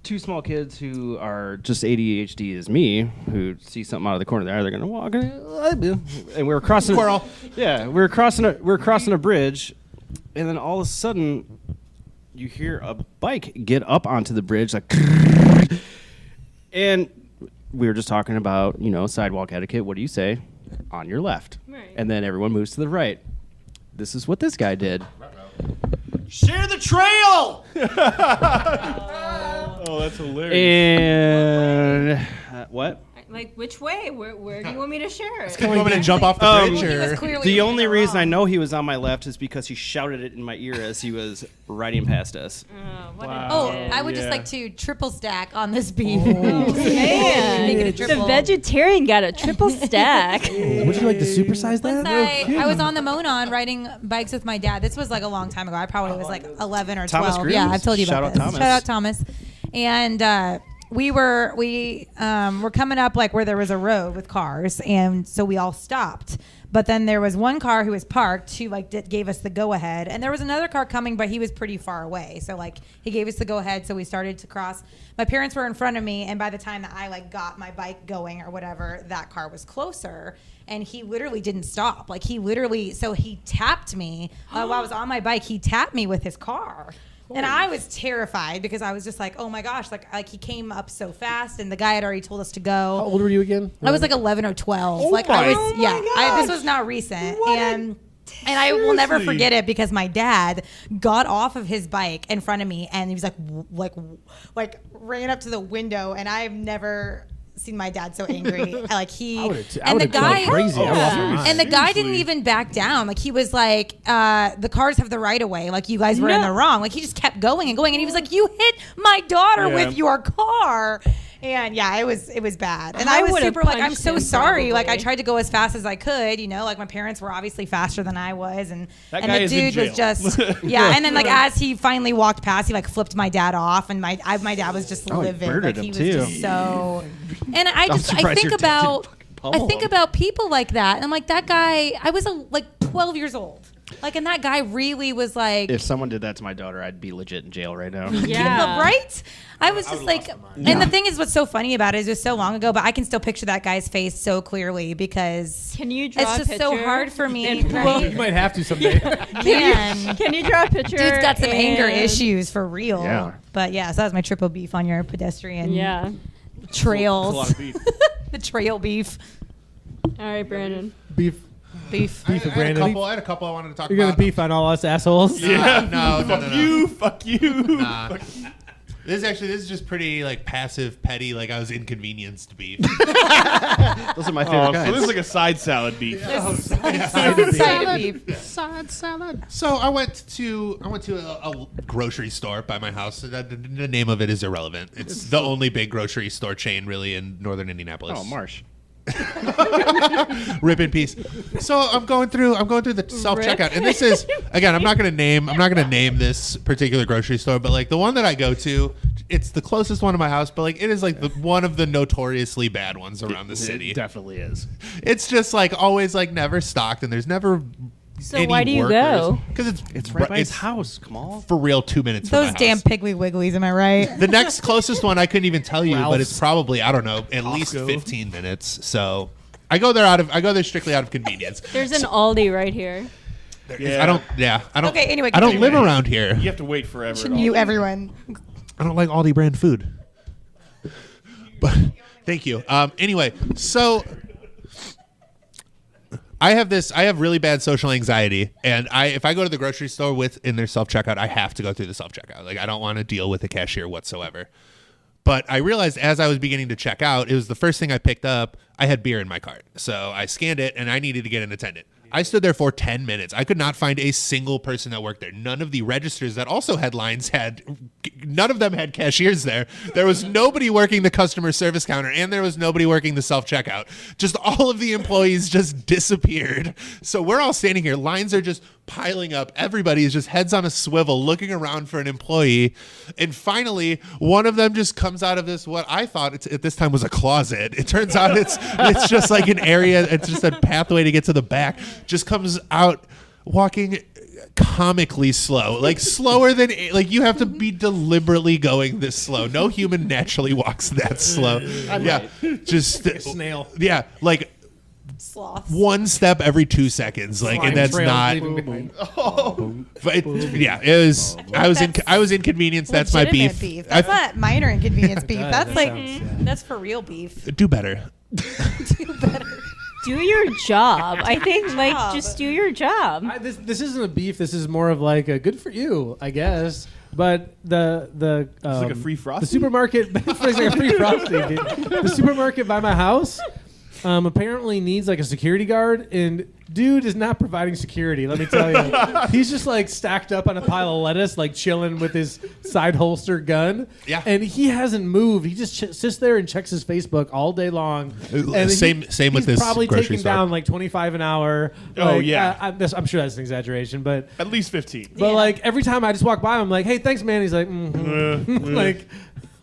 2 small kids who are just ADHD as me, who see something out of the corner of their eye, they're gonna walk, and we were crossing. Squirrel. Yeah, we were crossing a bridge, and then all of a sudden, you hear a bike get up onto the bridge, like, and we were just talking about, sidewalk etiquette. What do you say? On your left. Right. And then everyone moves to the right. This is what this guy did. Share the trail. Oh, that's hilarious. And what? Like, which way? Where do you want me to share it? You want me to jump off the bridge? He was Or? clearly The doing only it reason I wrong. know he was on my left is because he shouted it in my ear as he was riding past us. What Wow. Oh, a I would just Yeah. like to triple stack on this beef. man. Make it a The triple. vegetarian got a triple stack. Would you like to supersize that? I was on the Monon riding bikes with my dad. This was like a long time ago. I probably was like 11 or 12. Thomas Yeah, Cruise. I've told you Shout about out this. Thomas. Shout out Thomas. And we were coming up like where there was a road with cars, and so we all stopped. But then there was one car who was parked who gave us the go ahead, and there was another car coming, but he was pretty far away. So like he gave us the go ahead, so we started to cross. My parents were in front of me, and by the time that I got my bike going or whatever, that car was closer. And he literally didn't stop. So he tapped me while I was on my bike. He tapped me with his car. And I was terrified because I was just like, oh my gosh, like he came up so fast, and the guy had already told us to How go. old were you again? I was like 11 or 12. Oh like my- I was, oh yeah. This was not recent, and I will never Seriously. forget it because my dad got off of his bike in front of me, and he was like ran up to the window, and I've never seen my dad so angry. Like I would've I and the would've gone guy, crazy. I lost my mind. and the guy didn't Seriously. even back down. Like he was like, the cars have the right of way. Like you guys were in No. the wrong. Like he just kept going and going, and he was like, you hit my daughter Yeah. with your car. And yeah, it was bad. And I was would've super like, I'm punched so him sorry. Like I probably. tried to go as fast as I could, you know, like my parents were obviously faster than I was. And That and guy the is in dude was jail. just, yeah. And then like as he finally walked past, he like flipped my dad off. And my dad was just Oh, he livid. murdered Like he him, was too. just so, and I surprised think your dad about, didn't fucking pummel I think him. about people like that. And I'm like, that guy, I was like 12 years old. Like, and that guy really was like, If someone did that to my daughter, I'd be legit in jail right now. Yeah. right? I was just like, and the thing is, what's so funny about it is it was so long ago, but I can still picture that guy's face so clearly because Can you draw it's a just so picture hard for me. and- Right? You might have to someday. Man, Can you draw a picture? dude's got some anger and- issues for real. Yeah. But yeah, so that was my triple beef on your pedestrian Yeah. trails. A lot of beef. The trail beef. All right, Brandon. Beef. Beef. Beef with I had a Brandon. couple. I had a couple I wanted to talk You're gonna about. beef on all us assholes. Yeah. No. Fuck you. Fuck you. Nah. This is just pretty like passive, petty. Like I was inconvenienced beef. Those are my favorite Oh, so kinds. this is like a side salad beef. Side of beef. Side salad. So I went to a grocery store by my house. The name of it is irrelevant. It's the only big grocery store chain really in northern Indianapolis. Oh, Marsh. Rip in peace. So I'm going through the self checkout, and this is again. I'm not gonna name this particular grocery store, but like the one that I go to, it's the closest one to my house, but like it is like one of the notoriously bad ones around the city. It definitely is. It's just like always like never stocked, and there's never. So why do you go? Because It's right by his house. Kamal. for real 2 minutes. from Those my damn house. Piggly Wigglies, am I right? The next closest one I couldn't even tell you, but Ralph's. it's probably I don't know at least Costco. 15 minutes. So I go there strictly out of convenience. There's an Aldi right here. Yeah. I don't. Okay, anyway, I don't continue. live around here. You have to wait forever. Should at all. mute everyone. I don't like Aldi brand food. But thank you. Anyway, so I have really bad social anxiety, and if I go to the grocery store in their self checkout, I have to go through the self checkout. Like I don't want to deal with the cashier whatsoever. But I realized as I was beginning to check out, it was the first thing I picked up. I had beer in my cart, so I scanned it, and I needed to get an attendant. I stood there for 10 minutes. I could not find a single person that worked there. None of the registers that also had lines none of them had cashiers there. There was nobody working the customer service counter, and there was nobody working the self-checkout. Just all of the employees just disappeared. So we're all standing here. Lines are just piling up. Everybody is just heads on a swivel looking around for an employee. And finally, one of them just comes out of this, what I thought at this time was a closet. It turns out it's just like an area. It's just a pathway to get to the back. Just comes out walking comically slow, like slower than like you have to be deliberately going this slow. No human naturally walks that slow. Yeah, just a snail. Yeah, like Sloths. one step every 2 seconds, like, Flying and that's trails not. leaving behind. But yeah, it was. I was inconvenienced. That's my Legitimate beef. That's not minor inconvenience beef. does. That's That like sounds, yeah. that's for real beef. Do better. Do better. Do your job. I think Job. just do your job. This isn't a beef. This is more of like a good for you, I guess. But the like a free Frosty? The supermarket it's like a free frosty. Dude. The supermarket by my house apparently needs like a security guard, and dude is not providing security. Let me tell you, he's just like stacked up on a pile of lettuce, like chilling with his side holster gun. Yeah. and he hasn't moved. He just sits there and checks his Facebook all day long. And Same with he's this probably grocery taking store. down like 25 an hour. Oh, Like, yeah. I'm sure that's an exaggeration, but At least 15. but Yeah. like every time I just walk by, I'm like, "Hey, thanks, man." He's like,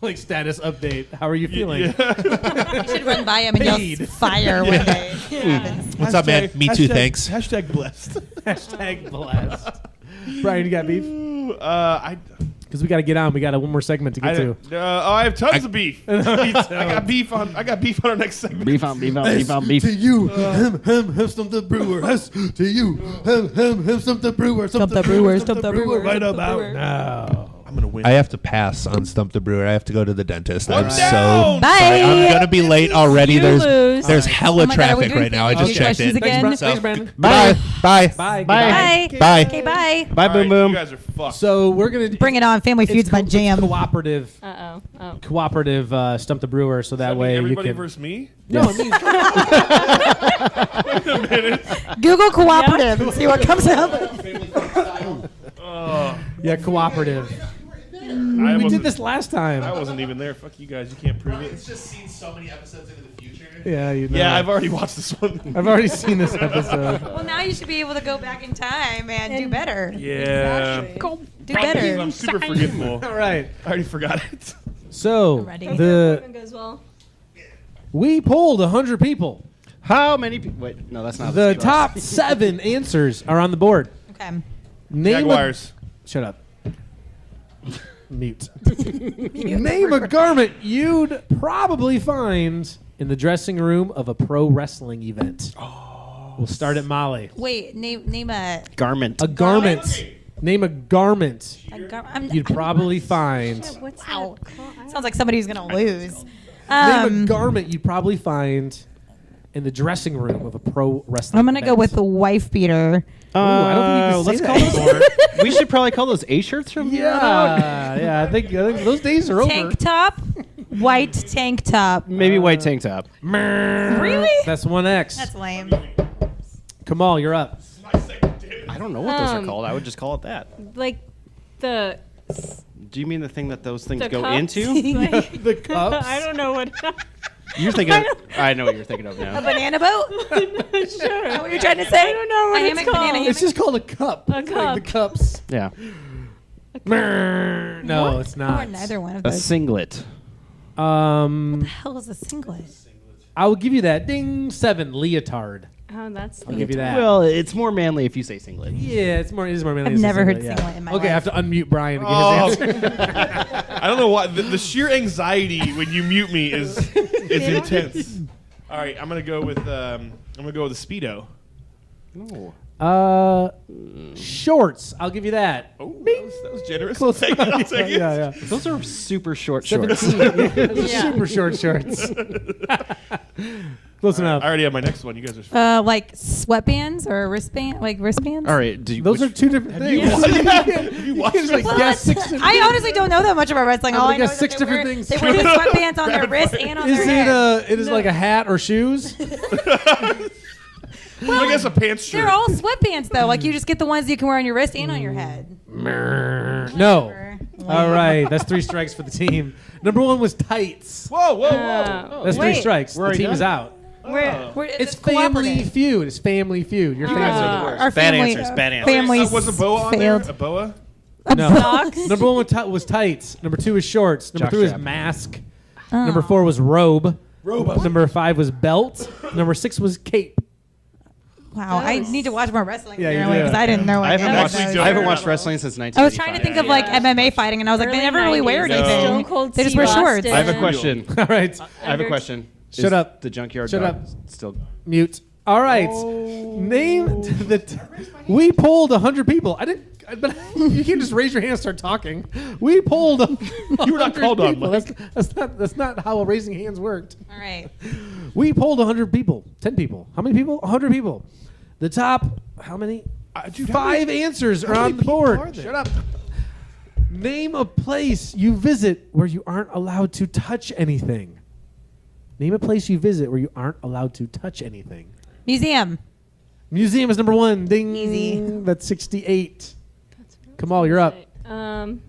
like status update. How are you feeling? You should run by him and yell Paid. fire one day. What's up, man? Me too. Thanks. Hashtag blessed. Hashtag blessed. Brian, you got beef? I Because we got to get on. We got one more segment to get to. I have tons of beef. I got beef on our next segment. Beef on beef on beef on beef. To you, him, stump the brewer. To you, him, stump the brewer. Stump the brewer, stump the brewer, right stump the about brewer. now. I'm gonna win. I have to pass on Stump the Brewer. I have to go to the dentist. One I'm down. so Bye. sorry. I'm gonna be late already. You lose. There's hella Oh my God, are we traffic doing right now. I family just feud checked questions it. again? Thanks, Brandon. Bye. Bye. Bye. Bye. Bye. Okay, bye. Bye, All Boom right, Boom. You guys are fucked. So we're gonna Bring it on. Family Feud's my jam. Cooperative, Oh. cooperative Stump the Brewer, so that Does way mean you everybody can. versus me. No, I mean, Google cooperative and see what comes up. yeah, cooperative. I We wasn't- did this last I time. wasn't even there. Fuck you guys. You can't prove it. just seen so many episodes into the future. Yeah, you know. Yeah, I've already watched this one. I've already seen this episode. Well, now you should be able to go back in time and do better. Yeah. Do better. I'm super forgetful. All right. I already forgot it. So ready. the goes well. we polled 100 people. How many people? Wait, no, that's not The speed top 7 answers are on the board. Okay. Name Jaguars. Shut up. Mute. Name a garment you'd probably find in the dressing room of a pro wrestling event. We'll start at Molly. Wait, name a Garment. A garment. Name a garment I'm- you'd probably find. What's that? Sounds like somebody who's gonna lose. Name a garment you'd probably find in the dressing room of a pro wrestling I'm gonna go event. with the wife beater. I don't think you can let's say call that those. We should probably call those A shirts from here on out. Yeah, I think those days are over. Tank top, white tank top. Maybe white tank top. Really? That's 1X. That's lame. Kamal, you're up. I don't know what those are Um, called. I would just call it that. Like the Do you mean the thing that those things the go cups? into? Like, The cups. I don't know what. You're thinking. I know what you're thinking of A now. banana boat? Sure. Is that what you're trying to say? I don't know what A it's hammock, banana called. hammock? It's just called a cup. A Like cup. the cups. Yeah, No, it's Or not. neither one of a those. singlet. What the hell is a singlet? I will give you that. Ding. 7. Leotard. Oh, that's. I'll give you that. Well, it's more manly if you say singlet. Yeah, it's more manly. I've than never heard yeah. singlet in my Okay, I life. have to unmute Brian to get Oh. his answer. I don't know why. The sheer anxiety when you mute me is intense. All right, I'm gonna go with the Speedo. No. Shorts. I'll give you that. Oh, that was generous. I'll take it. I'll take it. Yeah. Those are super short shorts. 17. Yeah. Super short shorts. Close enough. I already have my next one. You guys are. Like sweatbands or wristband, like wristbands. All right. Do you, Those which- are two different things. You watched just, like, wrestling? guess 6 different I honestly don't know that much about wrestling. I'm All gonna I know guess is 6 that they different wear, things. They wear these sweatbands on their wrist and on Is their it head. like a hat or shoes? I guess a pants shirt. They're all sweatbands though. Like you just get the ones you can wear on your wrist and on your head. No. All right, that's 3 strikes for the team. Number 1 was tights. Whoa, whoa, whoa! That's 3 Wait. strikes. Where The are you team is done? out. It's It's Family Feud. It's Family Feud. Your fans are the worst. Our Bad family, answers, bad answers. Families Was a boa on failed. there? A boa? No. Socks. Number 1 was tights. Number 2 was shorts. Number 3 was Jockstrap. mask. Number 4 was robe. Number 5 was belt. Number 6 was cape. Wow, I need to watch more wrestling Yeah, you apparently do. because I didn't know. I haven't any of watched. those. Actually, I haven't don't. watched wrestling since 1985. I was trying to think of like MMA fighting, and I was like, they Early never really wear 90s. anything. Stone Cold They just Steve wear shorts. Austin. I have a question. All right. I have a question. Shut Is up. The junkyard. Shut dog up. Still. Mute. All right. Name we polled 100 people. I didn't. But you can't just raise your hand and start talking. We polled. You were not called on, people. Mike. That's not how raising hands worked. All right. We polled 100 people. 10 people. How many people? 100 people. The top. How many? Dude, how 5 many- answers are how on many the people board. are there? Shut up. Name a place you visit where you aren't allowed to touch anything. Name a place you visit where you aren't allowed to touch anything. Museum. Museum is number 1. Ding. Easy. That's 68. Kamal, you're up. Can't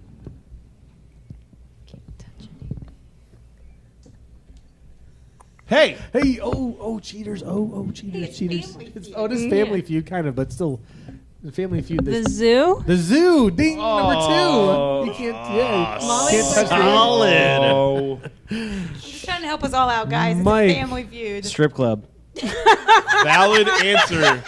touch anything. Hey, Hey, oh, cheaters. Oh, cheaters, it's cheaters. Family It's, Feud. oh, it is Family Feud, kind of, but still. The Family Feud. The zoo. The zoo. Ding. Oh. Number 2. You can't, yeah. Molly Can't touch the Solid. oh, I'm just trying to help us all out, guys. It's Mike. a family feud. Strip club. valid answer.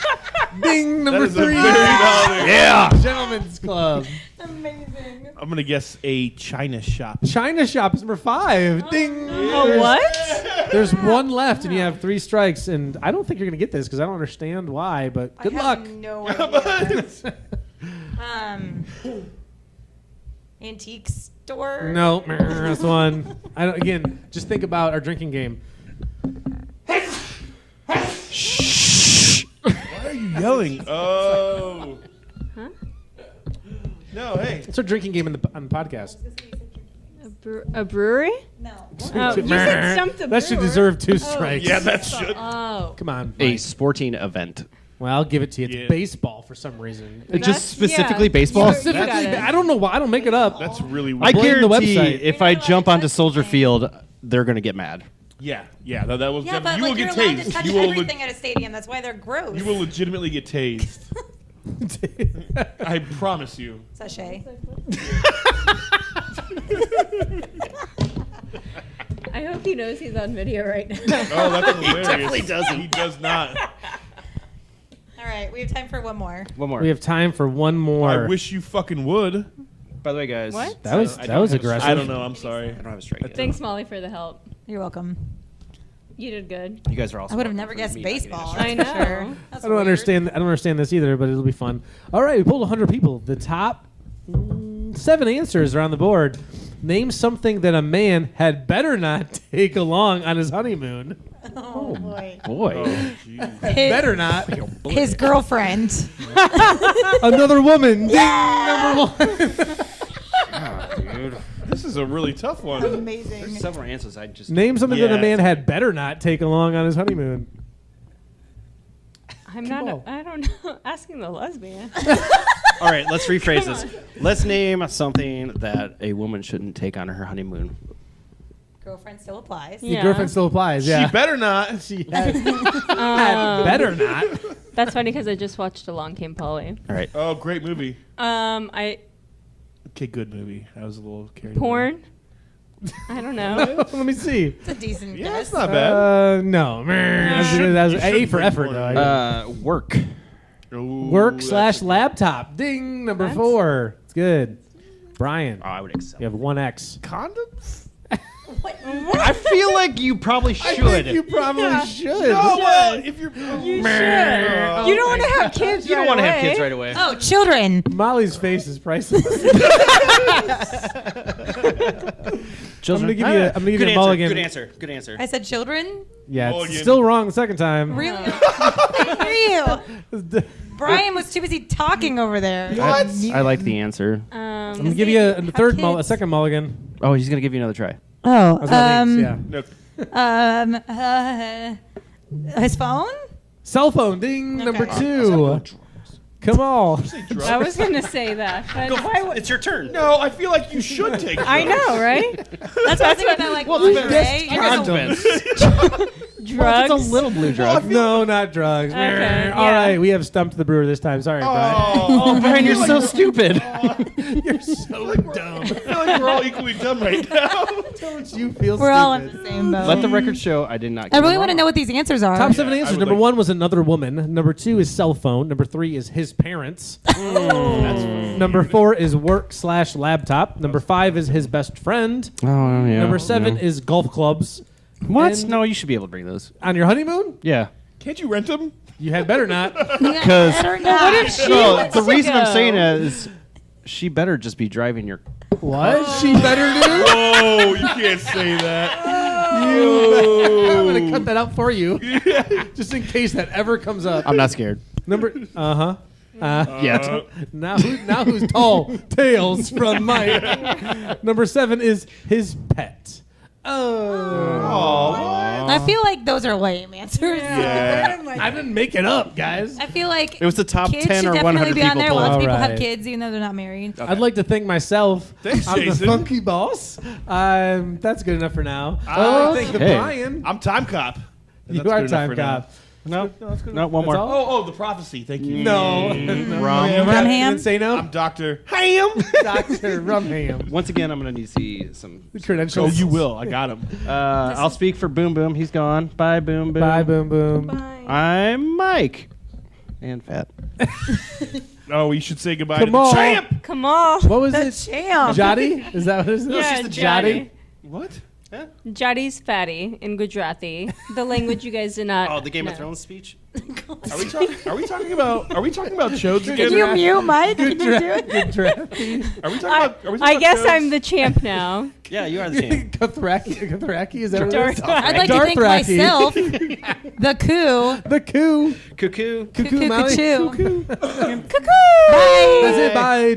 Ding. That Number is a 3. very valid. Yeah. Gentlemen's Club. Amazing. I'm gonna guess a China shop. China Shop is number 5. Ding. Oh, what? There's 1 left, and you have 3 strikes. And I don't think you're going to get this because I don't understand why, but good I luck. have no idea. Antique store. No, that's the one. Again, just think about our drinking game. Why are you yelling? Oh. Huh? No, hey. It's our drinking game on the podcast. A brewery? No. Oh, you said stump the That should brewer. deserve 2 strikes. Yeah, that should. Oh. Come on. A Mike. sporting event. Well, I'll give it to you. It's Yeah. baseball for some reason. Just specifically baseball? Specifically, got it. I don't know why. I don't make it up. That's really I weird. blame the guarantee website. if You're I not jump allowed to onto touch Soldier anything. Field, they're going to get mad. Yeah, that was. Yeah, but you will like get you're allowed to tased. touch You will. everything at a stadium. That's why they're gross. You will legitimately get tased. I promise you. Sachet. I hope he knows he's on video right now. Oh, that's hilarious. definitely doesn't. He does not. All right, we have time for one more. One more. We have time for one more. I wish you fucking would. By the way, guys. What? that was aggressive. I don't know. I'm sorry. I don't have a strike yet. Thanks, Molly, for the help. You're welcome. You did good. You guys are also. I would have welcome never for guessed me not getting a baseball. strike. I that's for know. Sure. That's I don't weird. understand. I don't understand this either, but it'll be fun. All right, we pulled 100 people. The top 7 answers are on the board. Name something that a man had better not take along on his honeymoon. Oh boy. Boy. Oh, jeez. Better not. His girlfriend. Another woman. Ding, number 1. Dude. This is a really tough one. Amazing. There's several answers. I just. Name something that a Yeah. man had better not take along on his honeymoon. I'm Come not. on. I don't know. Asking the lesbian. All right, let's rephrase this. Let's name something that a woman shouldn't take on her honeymoon. Girlfriend still applies. Yeah. Girlfriend still applies. Yeah. She better not. She had better not. That's funny because I just watched Along Came Polly. All right. Oh, great movie. I Okay, good movie. I was a little carried porn. I don't know. Let me see. It's a decent Yeah, guess. that's not bad. No. That was A for effort, though. Work. Ooh, Work that's- / laptop. Ding, number What? 4. It's good. Brian, Oh, I would accept. you have 1X. Condoms? I feel like you probably should. You probably should. Oh, well, if you're. You should. You don't want to have kids. You don't want to have kids right away. Oh, children. Molly's face is priceless. Children. I'm gonna give you Good a answer. mulligan. Good answer. Good answer. I said children. Yeah, Mulligan. it's still wrong the second time. Really? I hear you. Brian was too busy talking over there. I like the answer. I'm gonna give you a second mulligan. Oh, he's gonna give you another try. Oh, That's what it means, yeah. No, his phone. Cell phone. Ding, number Okay. 2. Come on. I was gonna say that. But why It's your turn. no, I feel like you should take I drugs. know, right? That's what I was thinking about, like lingerie. Drugs. It's a little blue drug. No, not drugs. Okay, All yeah. right, we have stumped the brewer this time. Sorry, Brian. Oh, Brian, you're so stupid. You're so dumb. I feel like we're all equally dumb right now. Don't you feel We're all in stupid? the same boat. Let the record show I did not. I get really it want to wrong. know what these answers are. Top 7 Yeah, I answers. would Number like- 1 was another woman. Number 2 is cell phone. Number 3 is his parents. Number 4 is work / laptop. Number 5 is his best friend. Oh yeah. Number 7 yeah. is golf clubs. What? and- No, you should be able to bring those. On your honeymoon? Yeah. Can't you rent them? You had better not. Because What if she no, wants the to reason I'm go? saying that is she better just be driving your. What? She better do? Oh, you can't say that. I'm going to cut that out for you. Just in case that ever comes up. I'm not scared. Number, uh-huh. Yet. Now who's tall? Tails from Mike. Number 7 is his pet. Oh. I feel like those are lame answers. Yeah. I didn't make it up, guys. I feel like It was the top kids 10 should or definitely 100 be on people there. poll. Lots of people Alright. have kids, even though they're not married. I'd like to thank myself. Thanks, I'm Jason. the funky boss. That's good enough for now. I'd like to thank the Hey. Brian. I'm time cop. And You that's are good enough time for now. cop. No, that's good no, one That's more. all? Oh, the prophecy. Thank you. No. Rumham? Say no. I'm Dr. Ham. Dr. Rumham. Once again, I'm gonna need to see some. Credentials. Oh, you will. I got him. I'll speak for Boom Boom. He's gone. Bye, Boom Boom. Bye, boom, boom. Bye. I'm Mike. And fat. Oh, we should say goodbye Come to on. the champ. Come on. What was The it? champ. Jotty? Is that what it is? Yeah, She's the Jotty. What? Jadi's fatty in Gujarati, the language you guys did not. Oh, the Game know. of Thrones speech. Are we talking about chodes again? Can you mute Mike? Can you do it? Are we talking about I guess chodes? I'm the champ now. Yeah, you are the champ. Guthraki, is that what it Darth is? I'd like to thank Darthraki. myself. The coup. The coup. Cuckoo. Cuckoo, Molly. Cuckoo. Cuckoo. Bye. That's it. Bye.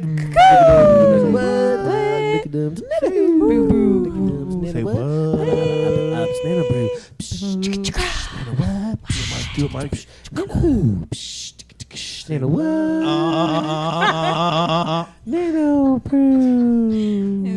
Say what? Do it, Mike. Nano Brew.